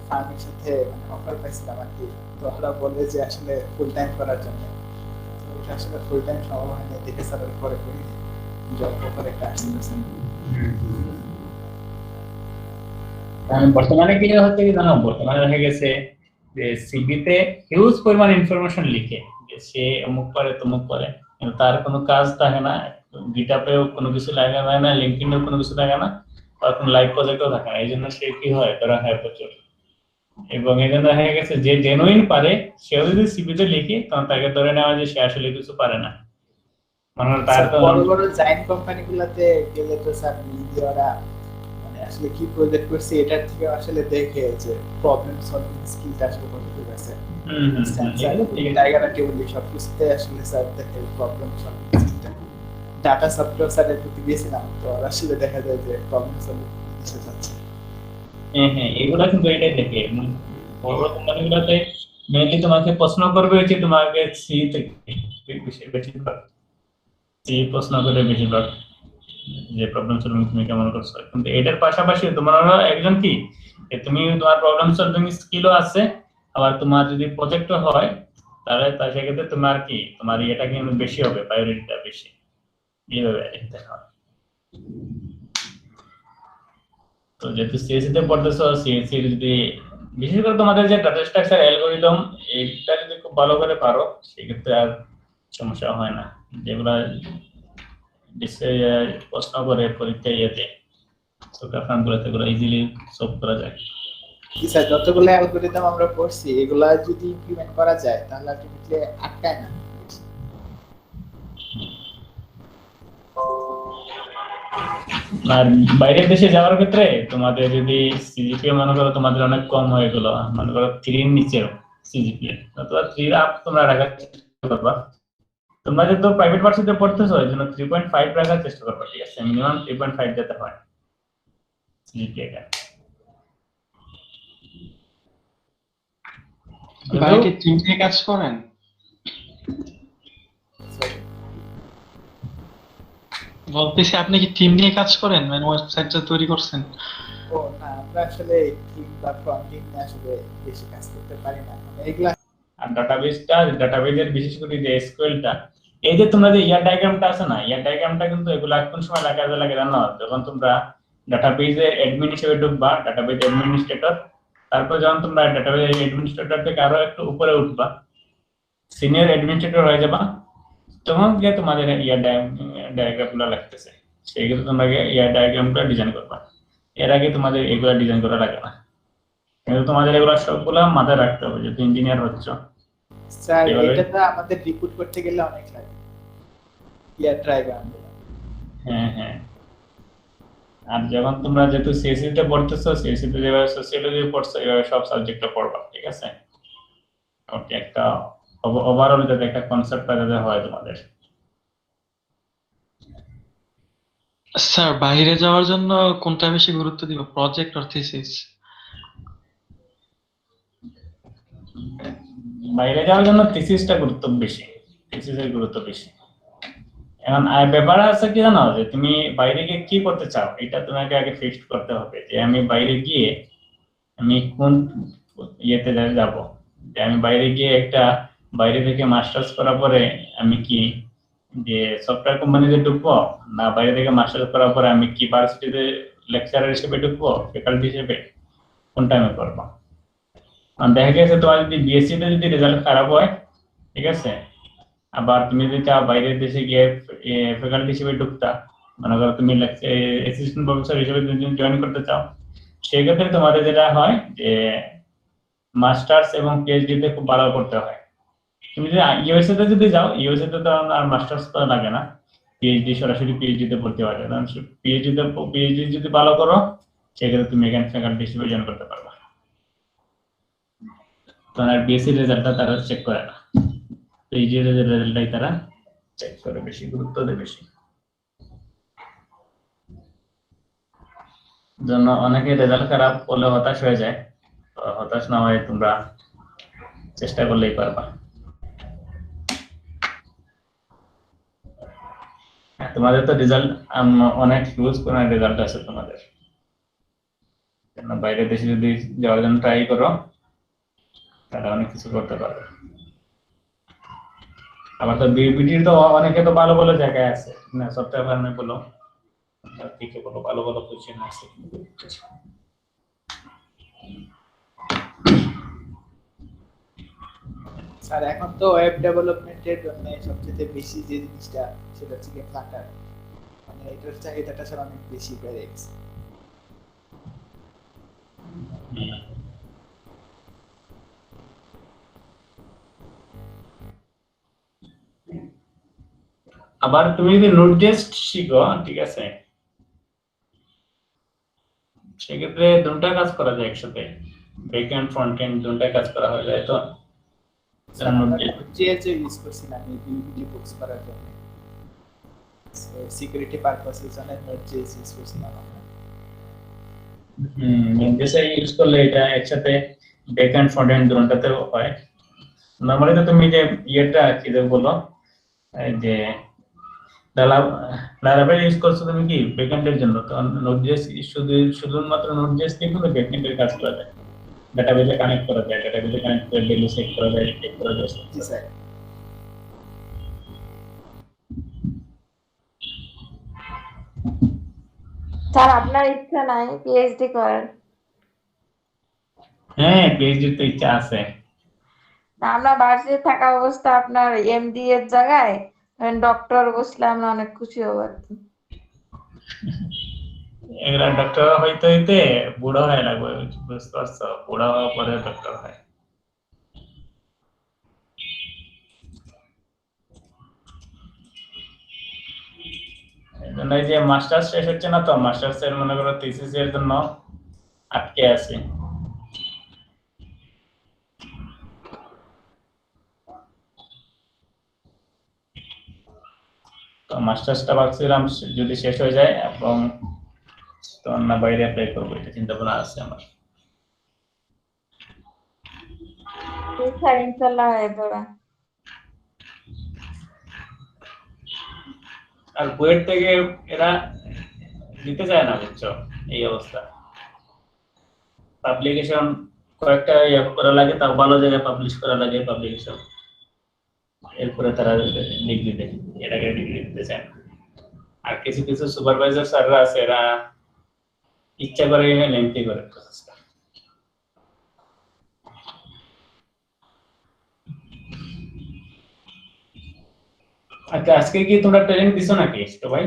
ফার্মের সাথে অফার পাইছিলাম আর কি, তো ওরা বলে যে আসলে ফুল টাইম করার জন্য, তো এটা আসলে ফুল টাইম সম্ভব হয়নি, দেখে স্যার পরে করি জব অফার একটা আসছিল স্যার। বর্তমানে কি হচ্ছে কি জানো, বর্তমানে দেখা গেছে যে সিভিতে হিউজ পরিমাণ ইনফরমেশন লিখে যে সে অমুক করে তমুক করে, কিন্তু তার কোনো কাজ থাকে না, গিটআপেও কোনো কিছু লাগে না, লিঙ্কডইনেও কোনো কিছু থাকে না, আর কোনো লাইভ প্রজেক্টও থাকে না। এই জন্য সে কি হয়, ধরা হয় প্রচুর। এবং এই জন্য দেখা গেছে যে জেনুইন পারে সেও যদি সিভিতে লিখি তখন তাকে ধরে নেওয়া যে সে আসলে কিছু পারে না। মানে তার তো বড় বড় জায়ান্ট কোম্পানিগুলোতে গেলে তো স্যার মিডিয়ারা মানে আসলে কি প্রজেক্ট করছে এটার থেকে আসলে দেখে যে প্রবলেম সলভিং স্কিলটা আসলে কতটুকু আছে। টাইগার টেবিল সবকিছুতে আসলে স্যার দেখে প্রবলেম সলভিং স্কিলটা। ডাটা সফটওয়্যার স্যারের প্রতি দিয়েছিলাম, তো আসলে দেখা যায় যে প্রবলেম সলভিং এসে যাচ্ছে। হ্যাঁ, এগুলা কিন্তু এটাই দেখে। বড় বড় কোম্পানিগুলোতে মেইনলি তোমাকে প্রশ্ন করবে হচ্ছে তোমাকে সি থেকে বেশিরভাগ সি প্রশ্ন করে, বেশিরভাগ যে প্রবলেম সলভিং তুমি কেমন করছো। কিন্তু এটার পাশাপাশি তোমার একজন কি তুমি তোমার প্রবলেম সলভিং স্কিলও আছে, আবার তোমার যদি প্রজেক্টও হয় তাহলে তার সেক্ষেত্রে তোমার কি তোমার এটা কিন্তু বেশি হবে, প্রায়োরিটিটা বেশি। এইভাবে দেখা হয়। তো যেহেতু সিএসসি তে পড়তেছো, সিএসসি যদি বিশেষ করে তোমাদের যে ডাটা স্ট্রাকচার অ্যালগরিদম এইটা যদি খুব ভালো করে পারো সেক্ষেত্রে আর সমস্যা হয় না। যেগুলা প্রশ্ন করে পরীক্ষায় ইয়েতে সফটওয়্যারগুলোতে এগুলো ইজিলি সলভ করা যায়। জি স্যার, যতগুলো অ্যালগরিদম আমরা পড়ছি এগুলা যদি ইমপ্লিমেন্ট করা যায় তাহলে আলটিমেটলি আটকায় না। আর বাইরের দেশে যাওয়ার ক্ষেত্রে তোমাদের যদি সিজিপিএ মনে করো তোমাদের অনেক কম হয়ে গেল, মনে করো 3 এর নিচেও সিজিপিএ অথবা 3 আপ তোমরা রাখার চেষ্টা করবা, তোমরা যেহেতু প্রাইভেট ভার্সিটিতে পড়তেছো এই জন্য 3.5 রাখার চেষ্টা করবে, ঠিক আছে? মিনিমাম 3.5 যেতে হয় জিপিএটা। ভাই কি টিম নিয়ে কাজ করেন? বলতেছি আপনি কি টিম নিয়ে কাজ করেন, মানে ওয়েবসাইটটা তৈরি করছেন? ও না, আমরা আসলে টিম বা ফ্রন্টিং আসলে বেশি কাজ করতে পারি না, মানে এগুলা। আর ডাটাবেজের বিশেষ করে যে এসকিউএলটা, এই যে তোমরা যে ইয়ার ডায়াগ্রামটা আছে না, ইয়ার ডায়াগ্রামটা কিন্তু এগুলা কোন সময় কাজে লাগে জানো? যখন তোমরা ডাটাবেজে অ্যাডমিন হিসেবে ঢুকবা, ডাটাবেজ অ্যাডমিনিস্ট্রেটর, তারপর যখন তোমরা ডাটাবেজ অ্যাডমিনিস্ট্রেটর থেকে আরো একটু উপরে উঠবা, সিনিয়র অ্যাডমিনিস্ট্রেটর হয়ে যাবা, তখন গিয়ে তোমাদের ইয়ার ডায়াগ্রামগুলো লাগতেছে, সেক্ষেত্রে তোমরা ইয়ার ডায়াগ্রামগুলো ডিজাইন করবা। এর আগে তোমাদের এগুলা ডিজাইন করা লাগে না, কিন্তু তোমাদের এগুলো সবগুলা মাথায় রাখতে হবে যেহেতু ইঞ্জিনিয়ার হচ্ছ। স্যার এভাবে? এটা তো আমাদের রিপোর্ট করতে গেলে অনেক লাগে, ইয়ার ডায়াগ্রাম। হ্যাঁ হ্যাঁ। আর যখন তোমরা যেহেতু সিএসসি তে পড়তেছো, সিএসসি তে যেভাবে সোসিওলজি পড়ছো এভাবে সব সাবজেক্টটা পড়বা, ঠিক আছে? ওকে, একটা ওভারঅল যাতে একটা কনসেপ্ট যাতে হয় তোমাদের। স্যার বাইরে যাওয়ার জন্য কোনটা বেশি গুরুত্ব দিব, প্রজেক্ট আর থিসিস? বাইরে যাওয়ার জন্য থিসিসটা গুরুত্ব বেশি, থিসিসের গুরুত্ব বেশি। এখন ব্যাপার আছে কি জানো, যে তুমি বাইরে গিয়ে কি করতে চাও এটা তোমাকে আগে ফিক্সড করতে হবে, যে আমি বাইরে গিয়ে আমি কোন ইয়েতে যাব, যে আমি বাইরে গিয়ে একটা বাইরে থেকে মাস্টার্স করার পরে আমি কি যে সফটওয়্যার কোম্পানিতে ঢুকবো, না বাইরে থেকে মাস্টার্স করার পরে আমি কি ভার্সিটিতে লেকচারার হিসেবে ঢুকবো, ফ্যাকাল্টি হিসেবে, কোনটা আমি করবো? কারণ দেখা গেছে তোমার যদি বিএসসি তে যদি রেজাল্ট খারাপ হয়, ঠিক আছে, আবার তুমি যদি চাও বাইরের দেশে গিয়ে ফ্যাকাল্টি হিসেবে ঢুকতা, মনে করো তুমি অ্যাসিস্ট্যান্ট প্রফেসর হিসেবে জয়েন করতে চাও, সেক্ষেত্রে তোমাদের যেটা হয় যে মাস্টার্স এবং পিএইচডি তে খুব ভালো করতে হয়। তুমি যদি ইউএসএ তে যদি যাও, ইউএসএ তে তো আর মাস্টার্স করা লাগে না, পিএইচডি সরাসরি পিএইচডি তে ভর্তি হওয়া যায়। কারণ পিএইচডি যদি ভালো করো সেক্ষেত্রে তুমি এখানে ফ্যাকাল্টি হিসেবে জয়েন করতে পারবা। তোমার বিএসসি রেজাল্টটা তারা চেক করে না, পিএইচডি রেজাল্টটাই তারা চেক করে, বেশি গুরুত্ব দেয় বেশি। জন্য অনেকে রেজাল্ট খারাপ করলে হতাশ হয়ে যায়, তো হতাশ না হয়ে তোমরা চেষ্টা করলেই পারবা। তোমাদের তো রেজাল্ট অনেক হিউজ কোন রেজাল্ট আছে তোমাদের, বাইরের দেশে যদি যাওয়ার জন্য ট্রাই করো তাহলে অনেক কিছু করতে পারবে। আবার তো বিবিটির তো অনেকে তো ভালো ভালো জায়গায় আছে না, সফটওয়্যার ফার্মে বলো, ঠিক বলো, ভালো ভালো পজিশন আছে। স্যার এখন তো ওয়েব ডেভেলপমেন্টের জন্য সবচেয়ে বেশি যে জিনিসটা সেটা হচ্ছে ফ্লাটার, মানে এটার চাহিদাটা স্যার অনেক বেশি বেড়ে গেছে। আবার তুমি যদি নোড.জেএস শিখো, ঠিক আছে, সেক্ষেত্রে দুটো কাজ করা যায় একসাথে, ব্যাক এন্ড ফ্রন্ট এন্ড দুটো কাজ করা হয়ে যায়। তো নোড.জেএস ইউজ করছি না আমি বিবিটি বুকস করার জন্য, সিকিউরিটি পারপাসের জন্য নোড.জেএস ইউজ করছি না আমরা। নোড.জেএস ইউজ করলে এটা একসাথে ব্যাক এন্ড ফ্রন্ট এন্ড দুটোতে হয়। নরমালি তো তুমি যে ইয়েটা কি যে বলো, এই যে লারাভেল ইউজ করছো তুমি কি ব্যাকএন্ডের জন্য, তো নোড.জেএস শুধুমাত্র নোড.জেএস দিয়ে কিন্তু ব্যাকএন্ডের কাজ করা যায়, ডাটাবেসে কানেক্ট করা যায়, ডাটাবেসে কানেক্ট করে ভ্যালু সেট করা যায়, চেক করা যায়। জি স্যার। স্যার আপনার ইচ্ছা নাই পিএইচডি করার? হ্যাঁ, পিএইচডি তো ইচ্ছা আছে। না, আমরা ভার্সিটি থাকা অবস্থা আপনার এমডি এর জায়গায় ডক্টর বসলে আমরা অনেক খুশি হব আর কি। এগুলা ডক্টর হইতে হইতে বুড়ো হয়ে লাগবে, বুঝতে পারছো? বুড়ো হওয়ার পরে ডক্টর হয়। এই যে মাস্টার্স শেষ হচ্ছে না, তো মাস্টার্স এর মনে করো থিসিস এর জন্য আটকে আছে। মাস্টার্সটা ভাবছিলাম যদি শেষ হয়ে যায় এবং তখন না বাইরে অ্যাপ্লাই করবো, এটা চিন্তা ভাবনা আছে আমার। স্যার ইনশাল্লাহ হয়ে যাবে। আর বুয়েট থেকে এরা দিতে চায় না, বুঝছো, এই অবস্থা। পাবলিকেশন কয়েকটা ইয়ে করা লাগে, তাও ভালো জায়গায় পাবলিশ করা লাগে পাবলিকেশন, এরপরে তারা ডিগ্রি দেয়, এটাকে ডিগ্রি দিতে চায় না। আর কিছু কিছু সুপারভাইজার স্যাররা আছে, এরা ইচ্ছা করে লেন্থি করে প্রসেসটা। আচ্ছা, আজকে কি তোমরা ট্রেনিং দিছো নাকি সবাই?